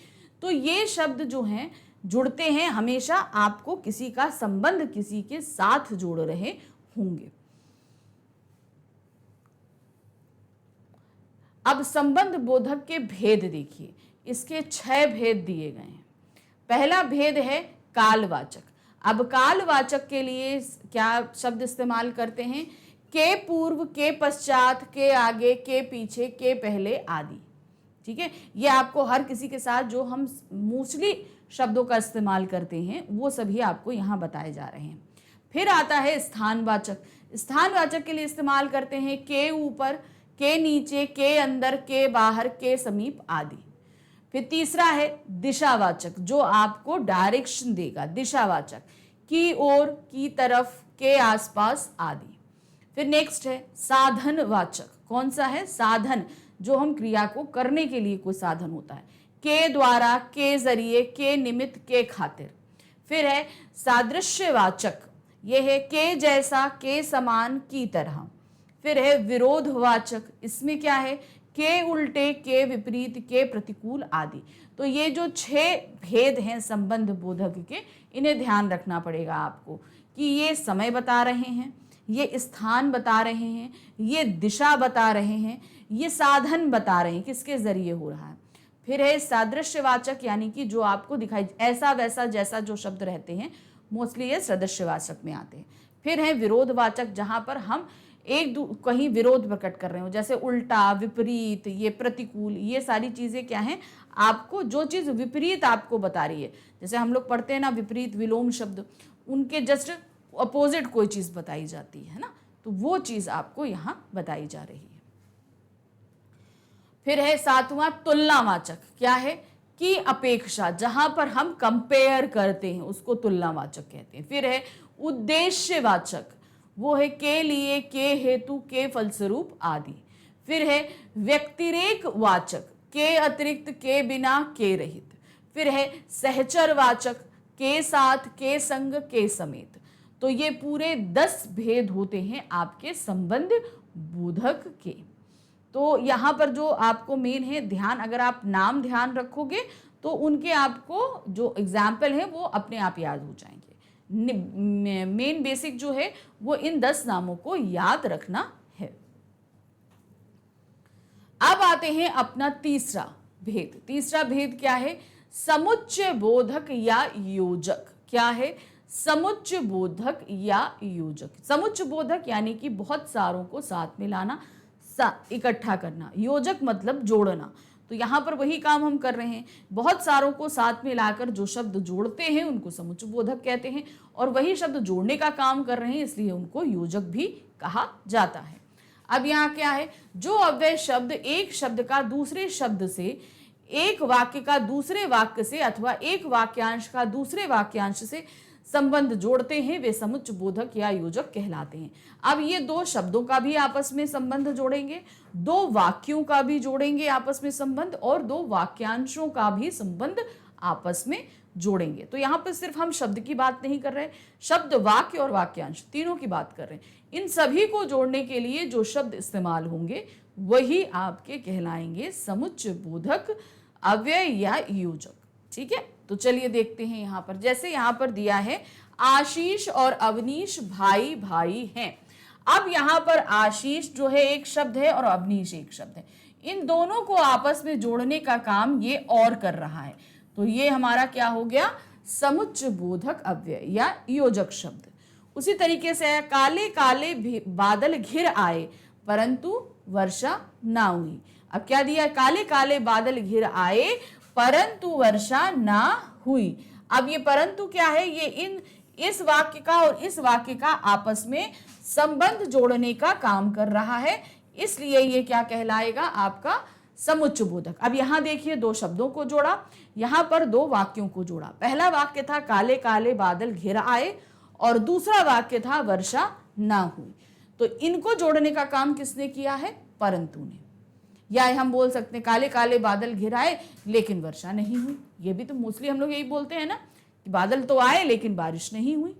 तो ये शब्द जो हैं जुड़ते हैं, हमेशा आपको किसी का संबंध किसी के साथ जोड़ रहे होंगे। अब संबंध बोधक के भेद देखिए, इसके 6 भेद दिए गए हैं। पहला भेद है कालवाचक। अब कालवाचक के लिए क्या शब्द इस्तेमाल करते हैं, के पूर्व, के पश्चात, के आगे, के पीछे, के पहले आदि, ठीक है, ये आपको हर किसी के साथ जो हम मोस्टली शब्दों का इस्तेमाल करते हैं वो सभी आपको यहाँ बताए जा रहे हैं। फिर आता है स्थानवाचक। स्थानवाचक के लिए इस्तेमाल करते हैं के ऊपर, के नीचे, के अंदर, के बाहर, के समीप आदि। फिर तीसरा है दिशावाचक, जो आपको डायरेक्शन देगा, दिशावाचक, की ओर, की तरफ, के आसपास आदि। फिर नेक्स्ट है साधनवाचक। कौन सा है? साधन, जो हम क्रिया को करने के लिए कोई साधन होता है, के द्वारा, के जरिए, के निमित्त, के खातिर। फिर है सादृश्यवाचक, यह है के जैसा, के समान, की तरह। फिर है विरोधवाचक, इसमें क्या है? के उल्टे, के विपरीत, के प्रतिकूल आदि। तो ये जो 6 भेद हैं संबंध बोधक के, इन्हें ध्यान रखना पड़ेगा आपको कि ये समय बता रहे हैं, ये स्थान बता रहे हैं, ये दिशा बता रहे हैं, ये साधन बता रहे हैं, किसके जरिए हो रहा है। फिर है सादृश्यवाचक, यानी कि जो आपको दिखाई, ऐसा वैसा जैसा जो शब्द रहते हैं मोस्टली ये सदृश्यवाचक में आते हैं। फिर है विरोधवाचक, जहां पर हम कहीं विरोध प्रकट कर रहे हो, जैसे उल्टा, विपरीत, ये प्रतिकूल, ये सारी चीजें क्या हैं? आपको जो चीज विपरीत आपको बता रही है, जैसे हम लोग पढ़ते हैं ना विपरीत विलोम शब्द, उनके जस्ट अपोजिट कोई चीज बताई जाती है ना, तो वो चीज आपको यहाँ बताई जा रही है। फिर है 7वां तुलनावाचक, क्या है? की अपेक्षा, जहां पर हम कंपेयर करते हैं उसको तुलनावाचक कहते हैं। फिर है उद्देश्यवाचक, वो है के लिए, के हेतु, के फलस्वरूप आदि। फिर है व्यतिरेक वाचक, के अतिरिक्त, के बिना, के रहित। फिर है सहचरवाचक, के साथ, के संग, के समेत। तो ये पूरे 10 भेद होते हैं आपके संबंध बोधक के। तो यहाँ पर जो आपको मेन है ध्यान, अगर आप नाम ध्यान रखोगे तो उनके आपको जो एग्जाम्पल है वो अपने आप याद हो जाएंगे। मेन बेसिक जो है वो इन 10 नामों को याद रखना है। अब आते हैं अपना तीसरा भेद। तीसरा भेद क्या है? समुच्चय बोधक या योजक। क्या है? समुच्चय बोधक या योजक। समुच्चय बोधक यानी कि बहुत सारों को साथ में लाना, इकट्ठा करना। योजक मतलब जोड़ना। तो यहाँ पर वही काम हम कर रहे हैं, बहुत सारों को साथ में लाकर जो शब्द जोड़ते हैं उनको समुच्चय बोधक कहते हैं, और वही शब्द जोड़ने का काम कर रहे हैं इसलिए उनको योजक भी कहा जाता है। अब यहाँ क्या है? जो अव्यय शब्द एक शब्द का दूसरे शब्द से, एक वाक्य का दूसरे वाक्य से, अथवा एक वाक्यांश का दूसरे वाक्यांश से संबंध जोड़ते हैं वे समुच्चय बोधक या योजक कहलाते हैं। अब ये 2 शब्दों का भी आपस में संबंध जोड़ेंगे, 2 वाक्यों का भी जोड़ेंगे आपस में संबंध, और 2 वाक्यांशों का भी संबंध आपस में जोड़ेंगे। तो यहाँ पर सिर्फ हम शब्द की बात नहीं कर रहे, शब्द, वाक्य और वाक्यांश तीनों की बात कर रहे हैं। इन सभी को जोड़ने के लिए जो शब्द इस्तेमाल होंगे वही आपके कहलाएंगे समुच्चय बोधक, अव्यय या योजक। ठीक है, तो चलिए देखते हैं यहाँ पर। जैसे यहाँ पर दिया है आशीष और अवनीश भाई भाई हैं। अब यहाँ पर आशीष जो है एक शब्द है और अवनीश एक शब्द है, इन दोनों को आपस में जोड़ने का काम ये और कर रहा है। तो ये हमारा क्या हो गया? समुच्चय बोधक अव्यय या योजक शब्द। उसी तरीके से काले काले बादल घिर आए परंतु वर्षा ना हुई। अब क्या दिया? काले काले बादल घिर आए परंतु वर्षा ना हुई। अब ये परंतु क्या है? ये इस वाक्य का और इस वाक्य का आपस में संबंध जोड़ने का काम कर रहा है, इसलिए ये क्या कहलाएगा? आपका समुच्चय बोधक। अब यहां देखिए 2 शब्दों को जोड़ा, यहां पर 2 वाक्यों को जोड़ा। पहला वाक्य था काले काले बादल घिर आए और दूसरा वाक्य था वर्षा ना हुई। तो इनको जोड़ने का काम किसने किया है? परंतु ने। या हम बोल सकते हैं काले काले बादल घिर आए लेकिन वर्षा नहीं हुई। ये भी तो मोस्टली हम लोग यही बोलते हैं ना कि बादल तो आए लेकिन बारिश नहीं हुई।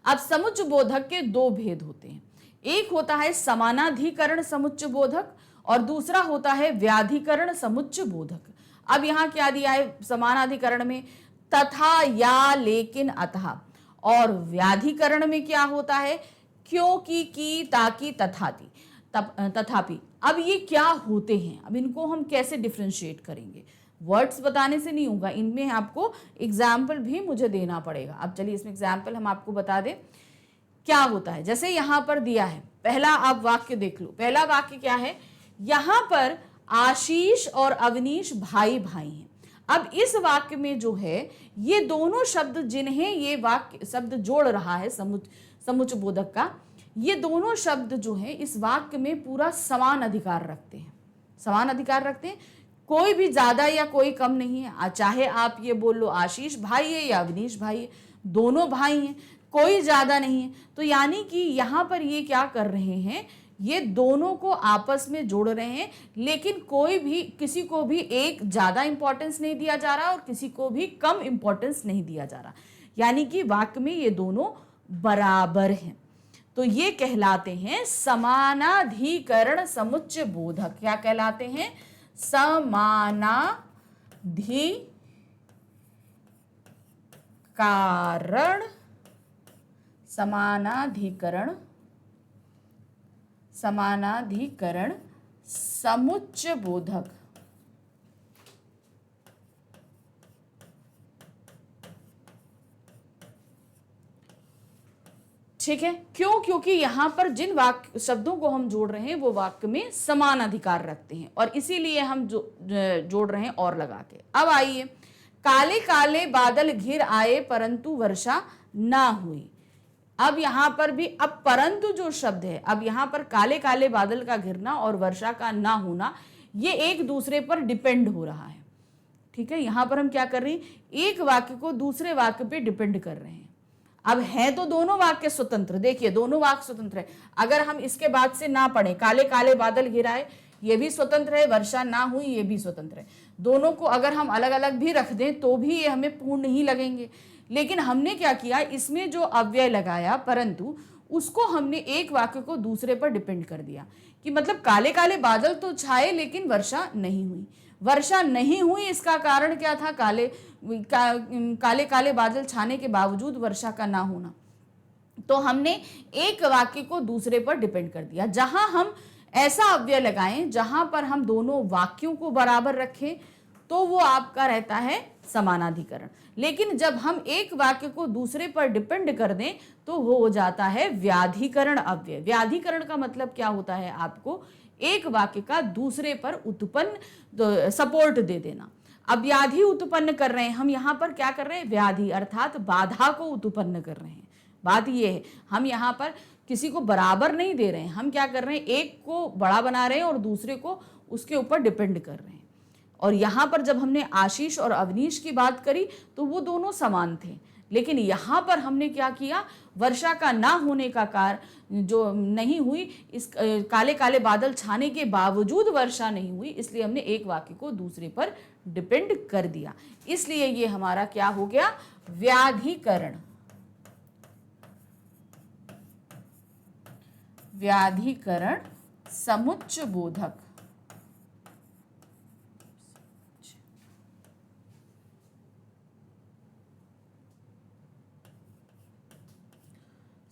अब समुच्चय बोधक के 2 भेद होते हैं। एक होता है समानाधिकरण समुच्चय बोधक और दूसरा होता है व्याधिकरण समुच्चय बोधक। अब यहाँ क्या दिया है समानाधिकरण में? तथा, या, लेकिन, अतः। और व्याधिकरण में क्या होता है? क्योंकि, की, ताकि, तथाति, तथापि। अब ये क्या होते हैं? अब इनको हम कैसे डिफरेंशिएट करेंगे? वर्ड्स बताने से नहीं होगा, इनमें आपको एग्जाम्पल भी मुझे देना पड़ेगा। अब चलिए इसमें एग्जाम्पल हम आपको बता दें क्या होता है। जैसे यहाँ पर दिया है, पहला आप वाक्य देख लो। पहला वाक्य क्या है? यहाँ पर आशीष और अवनीश भाई भाई हैं। अब इस वाक्य में जो है ये दोनों शब्द जिन्हें ये वाक्य शब्द जोड़ रहा है समुच्चय बोधक का, ये दोनों शब्द जो है इस वाक्य में पूरा समान अधिकार रखते हैं, समान अधिकार रखते हैं। कोई भी ज्यादा या कोई कम नहीं है। चाहे आप ये बोल लो आशीष भाई है या अवनीश भाई है, दोनों भाई हैं, कोई ज्यादा नहीं है। तो यानी कि यहाँ पर ये क्या कर रहे हैं, ये दोनों को आपस में जोड़ रहे हैं, लेकिन कोई भी किसी को भी एक ज्यादा इंपॉर्टेंस नहीं दिया जा रहा और किसी को भी कम इंपॉर्टेंस नहीं दिया जा रहा, यानी कि वाक्य में ये दोनों बराबर हैं। तो ये कहलाते हैं समानाधिकरण समुच्चय बोधक। क्या कहलाते हैं? समानाधिकरण समुच्चय बोधक। ठीक है, क्यों? क्योंकि यहां पर जिन वाक्य शब्दों को हम जोड़ रहे हैं वो वाक्य में समान अधिकार रखते हैं और इसीलिए हम जोड़ रहे हैं और लगा के। अब आइए, काले काले बादल घिर आए परंतु वर्षा ना हुई। अब यहां पर भी अब परंतु जो शब्द है, अब यहां पर काले काले बादल का घिरना और वर्षा का ना होना ये एक दूसरे पर डिपेंड हो रहा है। ठीक है, यहां पर हम क्या कर रहे हैं, एक वाक्य को दूसरे वाक्य पे डिपेंड कर रहे हैं। अब है तो दोनों वाक्य स्वतंत्र, देखिए दोनों वाक्य स्वतंत्र है। अगर हम इसके बाद से ना पढ़े, काले काले बादल घिराए ये भी स्वतंत्र है, वर्षा ना हुई ये भी स्वतंत्र है। दोनों को अगर हम अलग अलग भी रख दें तो भी ये हमें पूर्ण ही लगेंगे। लेकिन हमने क्या किया, इसमें जो अव्यय लगाया परंतु, उसको हमने एक वाक्य को दूसरे पर डिपेंड कर दिया कि मतलब काले काले बादल तो छाए लेकिन वर्षा नहीं हुई। वर्षा नहीं हुई इसका कारण क्या था? काले काले बादल छाने के बावजूद वर्षा का ना होना। तो हमने एक वाक्य को दूसरे पर डिपेंड कर दिया। जहां हम ऐसा अव्यय लगाएं जहां पर हम दोनों वाक्यों को बराबर रखें तो वो आपका रहता है समानाधिकरण। लेकिन जब हम एक वाक्य को दूसरे पर डिपेंड कर दें तो वो हो जाता है व्याधिकरण अव्यय। व्याधिकरण का मतलब क्या होता है? आपको एक वाक्य का दूसरे पर उत्पन्न सपोर्ट दे देना। अब व्याधि उत्पन्न कर रहे हैं हम, यहां पर क्या कर रहे हैं? व्याधि अर्थात बाधा को उत्पन्न कर रहे हैं। बात ये है, हम यहाँ पर किसी को बराबर नहीं दे रहे हैं, हम क्या कर रहे हैं, एक को बड़ा बना रहे हैं और दूसरे को उसके ऊपर डिपेंड कर रहे हैं। और यहाँ पर जब हमने आशीष और अवनीश की बात करी तो वो दोनों समान थे, लेकिन यहाँ पर हमने क्या किया, वर्षा का ना होने का कारण जो नहीं हुई, इस काले काले बादल छाने के बावजूद वर्षा नहीं हुई, इसलिए हमने एक वाक्य को दूसरे पर डिपेंड कर दिया। इसलिए ये हमारा क्या हो गया? व्याधिकरण। व्याधिकरण समुच्चय बोधक।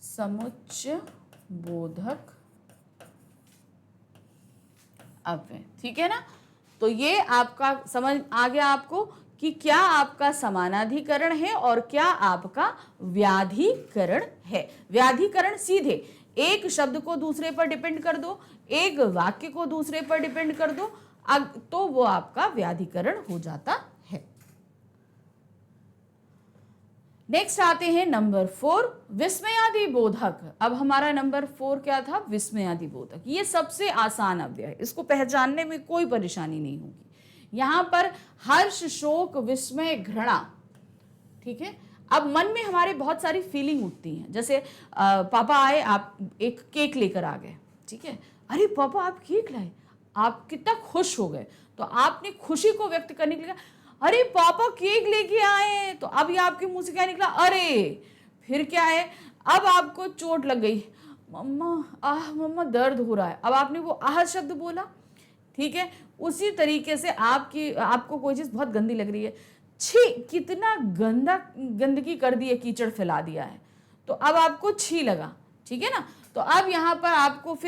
समुच्चय बोधक अव्यय। ठीक है ना? तो ये आपका समझ आ गया आपको कि क्या आपका समानाधिकरण है और क्या आपका व्याधिकरण है। व्याधिकरण सीधे एक शब्द को दूसरे पर डिपेंड कर दो, एक वाक्य को दूसरे पर डिपेंड कर दो, तो वो आपका व्याधिकरण हो जाता है। नेक्स्ट आते हैं नंबर 4, विस्मयादि बोधक। अब हमारा नंबर 4 क्या था? विस्मयादि बोधक। ये सबसे आसान अव्यय है, इसको पहचानने में कोई परेशानी नहीं होगी। यहां पर हर्ष, शोक, विस्मय, घृणा। ठीक है, अब मन में हमारे बहुत सारी फीलिंग उठती हैं। जैसे पापा आए, आप एक केक लेकर आ गए। ठीक है, अरे पापा आप केक लाए, आप कितना खुश हो गए, तो आपने खुशी को व्यक्त करने के लिए अरे पापा केक लेके आए, तो अब ये आपके मुंह से क्या निकला? अरे। फिर क्या है? अब आपको चोट लग गई, मम्मा मम्मा दर्द हो रहा है, अब आपने वो आह शब्द बोला। ठीक है, उसी तरीके से आपको कोई चीज बहुत गंदी लग रही है, छी कितना गंदगी कर दी है, कीचड़ फैला दिया है, तो अब आपको छी लगा। ठीक है ना? तो अब यहाँ पर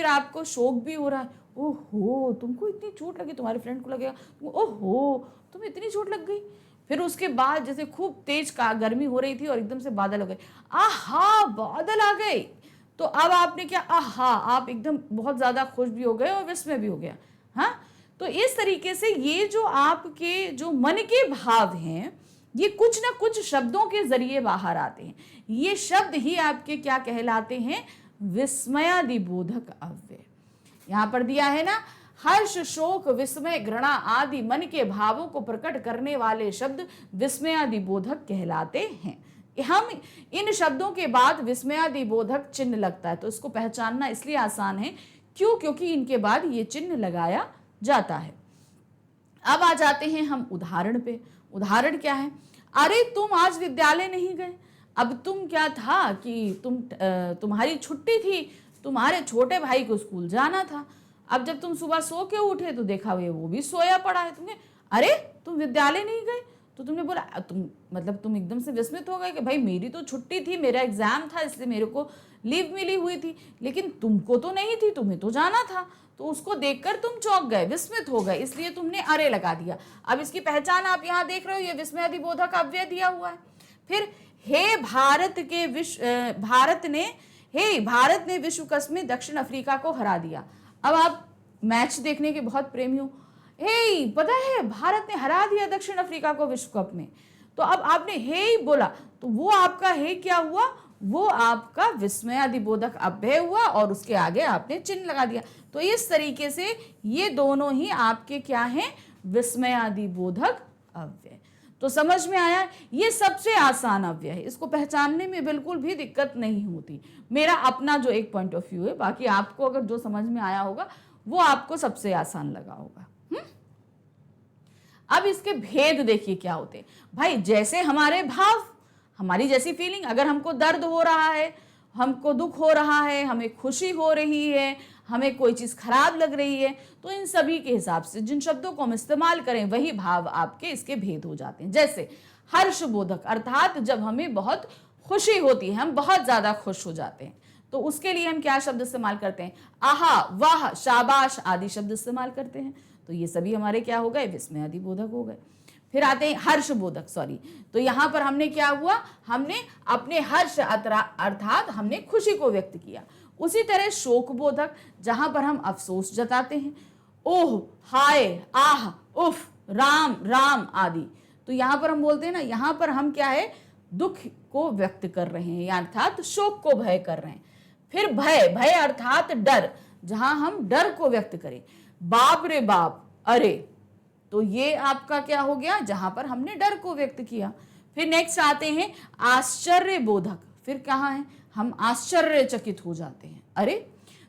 आपको शोक भी हो रहा है, ओहो तुमको इतनी चोट लगी, तुम्हारे फ्रेंड को लगेगा ओहो तुम्हें इतनी चोट लग गई। फिर उसके बाद जैसे खूब तेज गर्मी हो रही थी और एकदम से बादल हो गए, आहा बादल आ गए, तो अब आपने क्या, आहा आप एकदम बहुत ज्यादा खुश भी हो गए और विस्मय भी हो गया। हाँ, तो इस तरीके से ये जो आपके जो मन के भाव हैं, ये कुछ ना कुछ शब्दों के जरिए बाहर आते हैं। ये शब्द ही आपके क्या कहलाते हैं? विस्मयादिबोधक अव्यय। यहां पर दिया है ना, हर्ष, शोक, विस्मय, घृणा आदि मन के भावों को प्रकट करने वाले शब्द विस्मयादिबोधक कहलाते हैं। हम इन शब्दों के बाद विस्मयादिबोधक चिन्ह लगता है, तो इसको पहचानना इसलिए आसान है क्यों? क्योंकि इनके बाद ये चिन्ह लगाया जाता है। अब आ जाते हैं हम उदाहरण पे। उदाहरण क्या है? अरे तुम आज विद्यालय नहीं गए। अब तुम क्या था कि तुम्हारी छुट्टी थी, तुम्हारे छोटे भाई को स्कूल जाना था। अब जब तुम सुबह सो के उठे तो देखा वो भी सोया पड़ा है। तुमने अरे तुम विद्यालय नहीं गए, तो तुमने बोला तुम एकदम से विस्मित हो गए कि भाई मेरी तो छुट्टी थी, मेरा एग्जाम था, इसलिए मेरे को लीव मिली हुई थी, लेकिन तुमको तो नहीं थी, तुम्हें तो जाना था। तो उसको देखकर तुम चौंक गए, विस्मित हो गए, इसलिए तुमने अरे लगा दिया। अब इसकी पहचान आप यहाँ देख रहे हो, ये विस्मयादिबोधक अव्यय दिया हुआ है। फिर हे भारत ने विश्व कप में दक्षिण अफ्रीका को हरा दिया। अब आप मैच देखने के बहुत प्रेमी हो, हे पता है भारत ने हरा दिया दक्षिण अफ्रीका को विश्व कप में, तो अब आपने हे बोला, तो वो आपका हे क्या हुआ? वो आपका विस्मयादिबोधक अव्यय हुआ और उसके आगे आपने चिन्ह लगा दिया। तो इस तरीके से ये दोनों ही आपके क्या हैं? विस्मयादिबोधक अव्यय। तो समझ में आया? ये सबसे आसान अव्यय है, इसको पहचानने में बिल्कुल भी दिक्कत नहीं होती। मेरा अपना जो एक पॉइंट ऑफ व्यू है, बाकी आपको अगर जो समझ में आया होगा वो आपको सबसे आसान लगा होगा। अब इसके भेद देखिए क्या होते हैं भाई। जैसे हमारे भाव, हमारी जैसी फीलिंग, अगर हमको दर्द हो रहा है, हमको दुख हो रहा है, हमें खुशी हो रही है, हमें कोई चीज खराब लग रही है, तो इन सभी के हिसाब से जिन शब्दों को हम इस्तेमाल करें वही भाव आपके इसके भेद हो जाते हैं। जैसे हर्षबोधक, अर्थात जब हमें बहुत खुशी होती है, हम बहुत ज्यादा खुश हो जाते हैं, तो उसके लिए हम क्या शब्द इस्तेमाल करते हैं? आहा, वाह, शाबाश आदि शब्द इस्तेमाल करते हैं। तो ये सभी हमारे क्या हो गए? विस्मयादिबोधक हो गए। फिर आते हैं हर्षबोधक, तो यहां पर हमने क्या हुआ? हमने अपने हर्ष अर्थात हमने खुशी को व्यक्त किया। उसी तरह शोकबोधक, जहां पर हम अफसोस जताते हैं, ओह, हाय, आह, उफ, राम, राम आदि। तो यहां पर हम बोलते हैं ना, यहां पर हम क्या है? दुख को व्यक्त कर रहे हैं, अर्थात शोक को भय कर रहे हैं। फिर भय, भय अर्थात डर, जहां हम डर को व्यक्त करें। बाप रे बाप, अरे, तो ये आपका क्या हो गया? जहां पर हमने डर को व्यक्त किया। फिर नेक्स्ट आते हैं आश्चर्यबोधक। फिर कहाँ है? हम आश्चर्यचकित हो जाते हैं, अरे,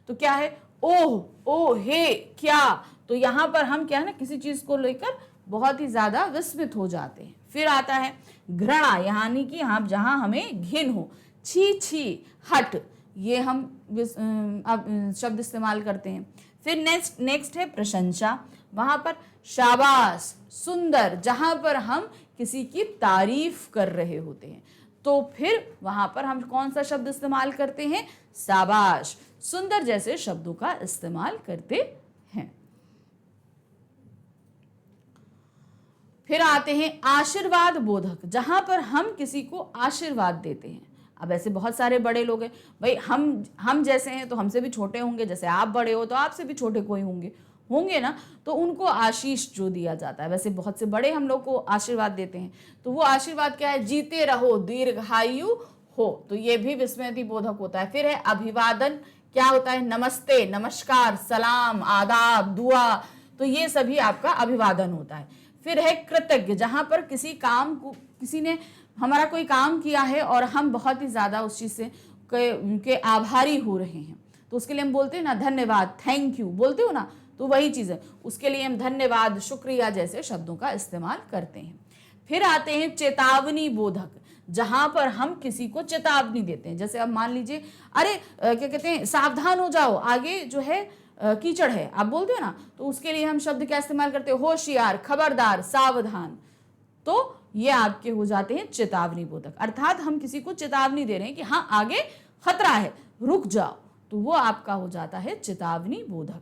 तो क्या है? ओह, ओ, हे, क्या। तो यहां पर हम क्या है ना, किसी चीज को लेकर बहुत ही ज्यादा विस्मित हो जाते हैं। फिर आता है घृणा, यानी कि हम जहां हमें घिन हो, छी छी, हट, ये हम शब्द इस्तेमाल करते हैं। फिर नेक्स्ट है प्रशंसा, वहां पर शाबाश, सुंदर, जहां पर हम किसी की तारीफ कर रहे होते हैं, तो फिर वहां पर हम कौन सा शब्द इस्तेमाल करते हैं? शाबाश, सुंदर जैसे शब्दों का इस्तेमाल करते हैं। फिर आते हैं आशीर्वाद बोधक, जहां पर हम किसी को आशीर्वाद देते हैं। अब ऐसे बहुत सारे बड़े लोग हैं भाई, हम जैसे हैं तो हमसे भी छोटे होंगे, जैसे आप बड़े हो तो आपसे भी छोटे कोई होंगे ना, तो उनको आशीष जो दिया जाता है, वैसे बहुत से बड़े हम लोग को आशीर्वाद देते हैं। तो वो आशीर्वाद क्या है? जीते रहो, दीर्घायु हो, तो ये भी विस्मयादिबोधक होता है। फिर है अभिवादन, क्या होता है? नमस्ते, नमस्कार, सलाम, आदाब, दुआ, तो ये सभी आपका अभिवादन होता है। फिर है कृतज्ञ, जहां पर किसी ने हमारा कोई काम किया है और हम बहुत ही ज्यादा उस चीज से के आभारी हो रहे हैं, तो उसके लिए हम बोलते हैं ना धन्यवाद, थैंक यू, बोलते हो ना, तो वही चीज है, उसके लिए हम धन्यवाद, शुक्रिया जैसे शब्दों का इस्तेमाल करते हैं। फिर आते हैं चेतावनी बोधक, जहां पर हम किसी को चेतावनी देते हैं। जैसे अब मान लीजिए, अरे क्या कहते हैं, सावधान हो जाओ, आगे जो है कीचड़ है, आप बोलते हो ना, तो उसके लिए हम शब्द क्या इस्तेमाल करते हैं? होशियार, खबरदार, सावधान। तो ये आपके हो जाते हैं चेतावनी बोधक, अर्थात हम किसी को चेतावनी दे रहे हैं कि हाँ आगे खतरा है, रुक जाओ, तो वो आपका हो जाता है चेतावनी बोधक।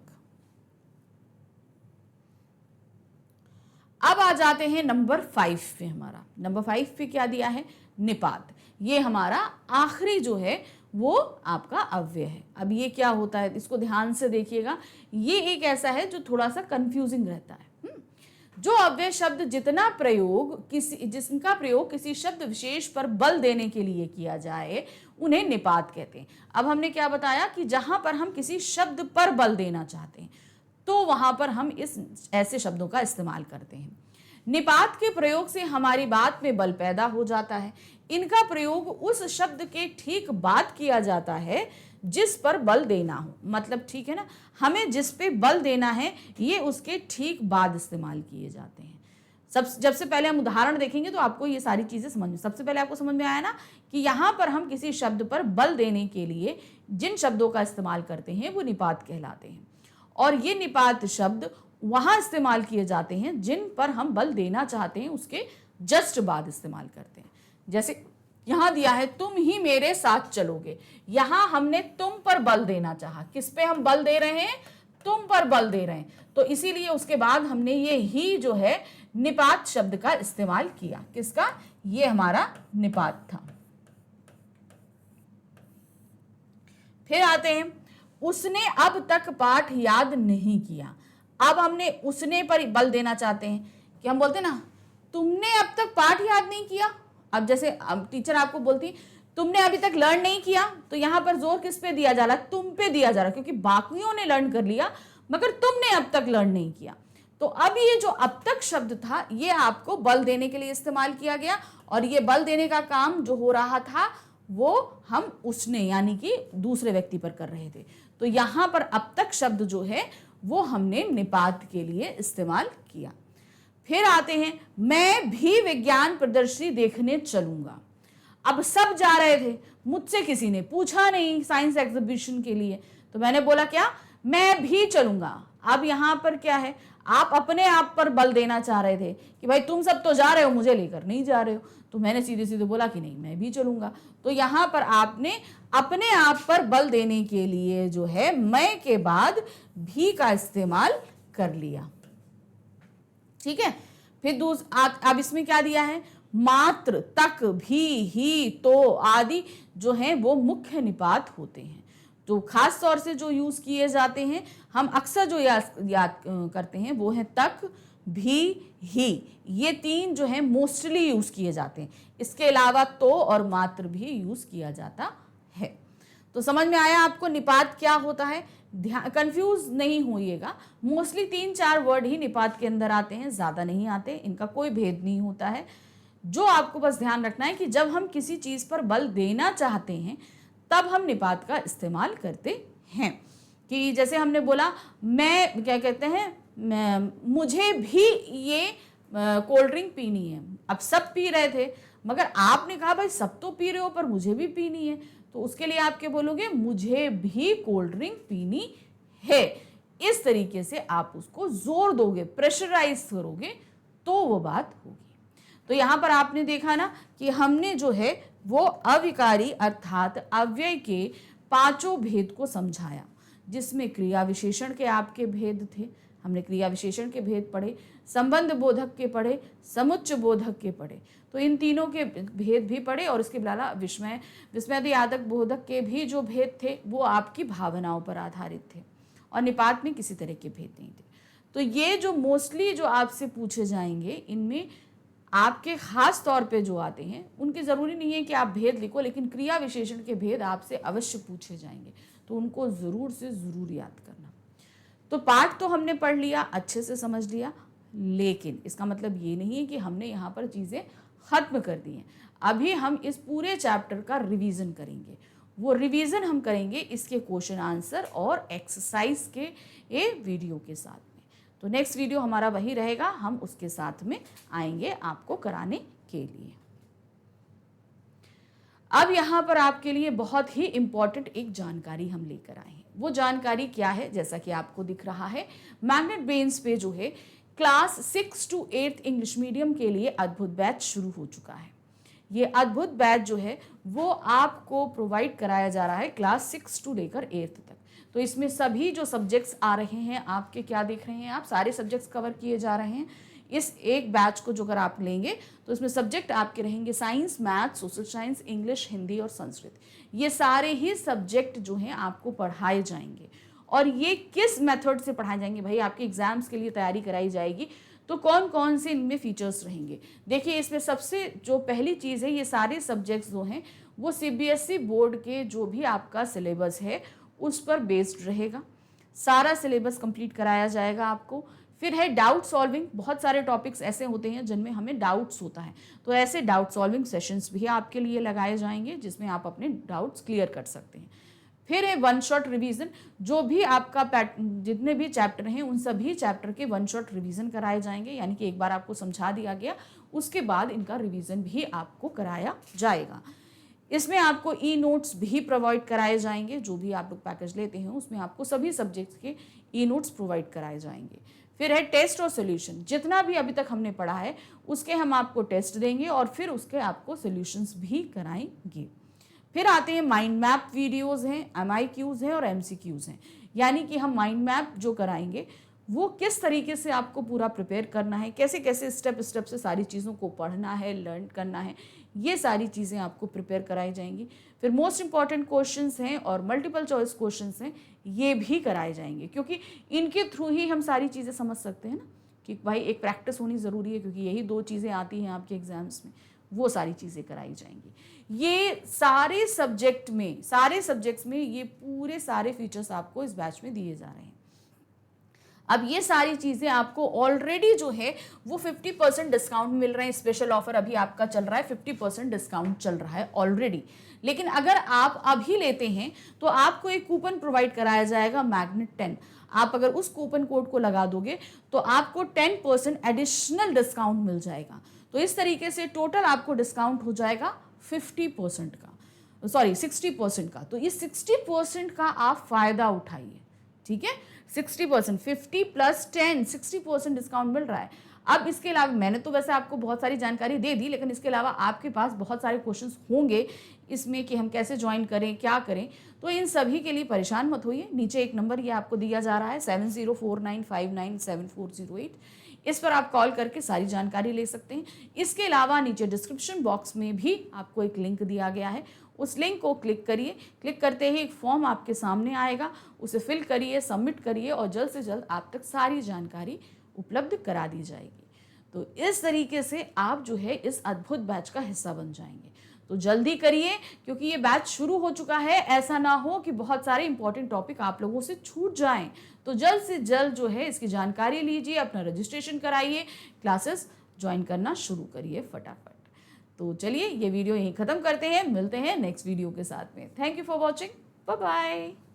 अब आ जाते हैं नंबर 5 पे। हमारा नंबर 5 पे क्या दिया है? निपात। ये हमारा आखिरी जो है वो आपका अव्यय है। अब ये क्या होता है, इसको ध्यान से देखिएगा, ये एक ऐसा है जो थोड़ा सा कंफ्यूजिंग रहता है। जो अव्यय शब्द जिसका प्रयोग किसी शब्द विशेष पर बल देने के लिए किया जाए उन्हें निपात कहते हैं। अब हमने क्या बताया कि जहां पर हम किसी शब्द पर बल देना चाहते हैं तो वहां पर हम ऐसे शब्दों का इस्तेमाल करते हैं। निपात के प्रयोग से हमारी बात में बल पैदा हो जाता है। इनका प्रयोग उस शब्द के ठीक बाद किया जाता है जिस पर बल देना हो, मतलब ठीक है ना, हमें जिस पे बल देना है ये उसके ठीक बाद इस्तेमाल किए जाते हैं। सबसे पहले हम उदाहरण देखेंगे तो आपको ये सारी चीजें समझ में, सबसे पहले आपको समझ में आया ना कि यहाँ पर हम किसी शब्द पर बल देने के लिए जिन शब्दों का इस्तेमाल करते हैं वो निपात कहलाते हैं, और ये निपात शब्द वहां इस्तेमाल किए जाते हैं जिन पर हम बल देना चाहते हैं उसके जस्ट बाद इस्तेमाल करते हैं। जैसे यहां दिया है तुम ही मेरे साथ चलोगे, यहां हमने तुम पर बल देना चाहा। किस पे हम बल दे रहे हैं, तुम पर बल दे रहे हैं, तो इसीलिए उसके बाद हमने ये ही जो है निपात शब्द का इस्तेमाल किया। किसका, ये हमारा निपात था। फिर आते हैं, उसने अब तक पाठ याद नहीं किया। अब हमने उसने पर बल देना चाहते हैं कि हम बोलते ना तुमने अब तक पाठ याद नहीं किया। अब जैसे टीचर आपको बोलती तुमने अभी तक लर्न नहीं किया, तो यहां पर जोर किस पे दिया जा रहा है, तुम पे दिया जा रहा है, क्योंकि बाकियों ने लर्न कर लिया मगर तुमने अब तक लर्न नहीं किया। तो अब ये जो अब तक शब्द था ये आपको बल देने के लिए इस्तेमाल किया गया, और ये बल देने का काम जो हो रहा था वो हम उसने यानी कि दूसरे व्यक्ति पर कर रहे थे। तो यहां पर अब तक शब्द जो है वो हमने निपात के लिए इस्तेमाल किया। फिर आते हैं, मैं भी विज्ञान प्रदर्शनी देखने चलूंगा। अब सब जा रहे थे, मुझसे किसी ने पूछा नहीं साइंस एग्जीबिशन के लिए, तो मैंने बोला क्या, मैं भी चलूंगा। अब यहां पर क्या है, आप अपने आप पर बल देना चाह रहे थे कि भाई तुम सब तो जा रहे हो, मुझे लेकर नहीं जा रहे हो, तो मैंने सीधे सीधे बोला कि नहीं मैं भी चलूंगा। तो यहां पर आपने अपने आप पर बल देने के लिए जो है मैं के बाद भी का इस्तेमाल कर लिया। ठीक है। फिर अब इसमें क्या दिया है, मात्र, तक, भी, ही, तो आदि जो हैं वो मुख्य निपात होते हैं। तो खास तौर से जो यूज किए जाते हैं, हम अक्सर जो याद करते हैं वो है तक, भी, ही, ये तीन जो है मोस्टली यूज किए जाते हैं। इसके अलावा तो और मात्र भी यूज किया जाता है। तो समझ में आया आपको निपात क्या होता है, कंफ्यूज नहीं होइएगा। मोस्टली 3-4 वर्ड ही निपात के अंदर आते हैं, ज्यादा नहीं आते, इनका कोई भेद नहीं होता है। जो आपको बस ध्यान रखना है कि जब हम किसी चीज पर बल देना चाहते हैं तब हम निपात का इस्तेमाल करते हैं। कि जैसे हमने बोला, मैं क्या कहते हैं, मुझे भी ये कोल्ड ड्रिंक पीनी है। अब सब पी रहे थे मगर आपने कहा भाई सब तो पी रहे हो पर मुझे भी पीनी है, तो उसके लिए आप क्या बोलोगे, मुझे भी कोल्ड ड्रिंक पीनी है। इस तरीके से आप उसको जोर दोगे, प्रेशराइज करोगे तो वो बात होगी। तो यहां पर आपने देखा ना कि हमने जो है वो अविकारी अर्थात अव्यय के 5 भेद को समझाया, जिसमें क्रिया विशेषण के आपके भेद थे। हमने क्रिया विशेषण के भेद पढ़े, संबंध बोधक के पढ़े, समुच्चय बोधक के पढ़े, तो इन तीनों के भेद भी पढ़े, और इसके अलावा विस्मयादियादक बोधक के भी जो भेद थे वो आपकी भावनाओं पर आधारित थे, और निपात में किसी तरह के भेद नहीं थे। तो ये जो मोस्टली जो आपसे पूछे जाएंगे, इनमें आपके खास तौर पे जो आते हैं उनके ज़रूरी नहीं है कि आप भेद लिखो, लेकिन क्रिया विशेषण के भेद आपसे अवश्य पूछे जाएंगे, तो उनको ज़रूर से ज़रूर याद करना। तो पाठ तो हमने पढ़ लिया, अच्छे से समझ लिया, लेकिन इसका मतलब ये नहीं है कि हमने यहाँ पर चीज़ें ख़त्म कर दी हैं। अभी हम इस पूरे चैप्टर का रिवीजन करेंगे। वो रिवीजन हम करेंगे इसके क्वेश्चन आंसर और एक्सरसाइज के ये वीडियो के साथ में। तो नेक्स्ट वीडियो हमारा वही रहेगा, हम उसके साथ में आएंगे आपको कराने के लिए। अब यहाँ पर आपके लिए बहुत ही इम्पॉर्टेंट एक जानकारी हम लेकर आए हैं। वो जानकारी क्या है, जैसा कि आपको दिख रहा है मैग्नेट ब्रेन्स पे जो है क्लास 6 to 8 इंग्लिश मीडियम के लिए अद्भुत बैच शुरू हो चुका है। ये अद्भुत बैच जो है वो आपको प्रोवाइड कराया जा रहा है क्लास 6 to लेकर 8 तक। तो इसमें सभी जो सब्जेक्ट्स आ रहे हैं आपके, क्या देख रहे हैं आप, सारे सब्जेक्ट्स कवर किए जा रहे हैं। इस एक बैच को जो अगर आप लेंगे तो इसमें सब्जेक्ट आपके रहेंगे science, math, social science, English, Hindi और संस्कृत। ये सारे ही सब्जेक्ट जो हैं आपको पढ़ाए जाएंगे। और ये किस मेथड से पढ़ाए जाएंगे भाई, आपके एग्जाम्स के लिए तैयारी कराई जाएगी। तो कौन कौन से इनमें फीचर्स रहेंगे, देखिए इसमें सबसे जो पहली चीज़ है, ये सारे सब्जेक्ट्स जो हैं वो सीबीएसई बोर्ड के जो भी आपका सिलेबस है उस पर बेस्ड रहेगा। सारा सिलेबस कंप्लीट कराया जाएगा आपको। फिर है डाउट सॉल्विंग, बहुत सारे टॉपिक्स ऐसे होते हैं जिनमें हमें डाउट्स होता है, तो ऐसे डाउट सॉल्विंग सेशंस भी आपके लिए लगाए जाएंगे जिसमें आप अपने डाउट्स क्लियर कर सकते हैं। फिर है वन शॉट रिवीजन, जो भी आपका जितने भी चैप्टर हैं उन सभी चैप्टर के वन शॉट रिवीजन कराए जाएंगे, यानी कि एक बार आपको समझा दिया गया उसके बाद इनका रिवीजन भी आपको कराया जाएगा। इसमें आपको ई नोट्स भी प्रोवाइड कराए जाएंगे, जो भी आप लोग पैकेज लेते हैं उसमें आपको सभी सब्जेक्ट्स के ई नोट्स प्रोवाइड कराए जाएंगे। फिर है टेस्ट और सोल्यूशन, जितना भी अभी तक हमने पढ़ा है उसके हम आपको टेस्ट देंगे और फिर उसके आपको सोल्यूशंस भी कराएंगे। फिर आते हैं माइंड मैप वीडियोस हैं, MIQs हैं और MCQs हैं, यानी कि हम माइंड मैप जो कराएंगे वो किस तरीके से आपको पूरा प्रिपेयर करना है, कैसे कैसे स्टेप स्टेप से सारी चीज़ों को पढ़ना है, लर्न करना है, ये सारी चीज़ें आपको प्रिपेयर कराई जाएंगी। फिर मोस्ट इंपॉर्टेंट क्वेश्चंस हैं और मल्टीपल चॉइस क्वेश्चंस हैं, ये भी कराए जाएंगे, क्योंकि इनके थ्रू ही हम सारी चीज़ें समझ सकते हैं ना कि भाई एक प्रैक्टिस होनी ज़रूरी है, क्योंकि यही 2 चीज़ें आती हैं आपके एग्जाम्स में, वो सारी चीज़ें कराई जाएंगी। ये सारे सब्जेक्ट्स में ये पूरे सारे फीचर्स आपको इस बैच में दिए जा रहे हैं। अब ये सारी चीज़ें आपको ऑलरेडी जो है वो 50% डिस्काउंट मिल रहे हैं, स्पेशल ऑफर अभी आपका चल रहा है, 50% डिस्काउंट चल रहा है ऑलरेडी। लेकिन अगर आप अभी लेते हैं तो आपको एक कूपन प्रोवाइड कराया जाएगा मैग्नेट 10, आप अगर उस कूपन कोड को लगा दोगे तो आपको 10% एडिशनल डिस्काउंट मिल जाएगा। तो इस तरीके से टोटल आपको डिस्काउंट हो जाएगा 50% का, सॉरी 60% का। तो इस 60% का आप फायदा उठाइए, ठीक है। 60%, 50 + 10, 60% डिस्काउंट मिल रहा है। अब इसके अलावा मैंने तो वैसे आपको बहुत सारी जानकारी दे दी, लेकिन इसके अलावा आपके पास बहुत सारे क्वेश्चंस होंगे इसमें कि हम कैसे ज्वाइन करें, क्या करें, तो इन सभी के लिए परेशान मत होइए। नीचे एक नंबर ये आपको दिया जा रहा है 7049597408, इस पर आप कॉल करके सारी जानकारी ले सकते हैं। इसके अलावा नीचे डिस्क्रिप्शन बॉक्स में भी आपको एक लिंक दिया गया है, उस लिंक को क्लिक करिए। क्लिक करते ही एक फॉर्म आपके सामने आएगा, उसे फिल करिए, सबमिट करिए और जल्द से जल्द आप तक सारी जानकारी उपलब्ध करा दी जाएगी। तो इस तरीके से आप जो है इस अद्भुत बैच का हिस्सा बन जाएंगे। तो जल्दी करिए, क्योंकि ये बैच शुरू हो चुका है, ऐसा ना हो कि बहुत सारे इंपॉर्टेंट टॉपिक आप लोगों से छूट जाएं। तो जल्द से जल्द जो है इसकी जानकारी लीजिए, अपना रजिस्ट्रेशन कराइए, क्लासेस ज्वाइन करना शुरू करिए फटाफट। तो चलिए ये वीडियो यहीं ख़त्म करते हैं, मिलते हैं नेक्स्ट वीडियो के साथ में। Thank you for watching, bye bye.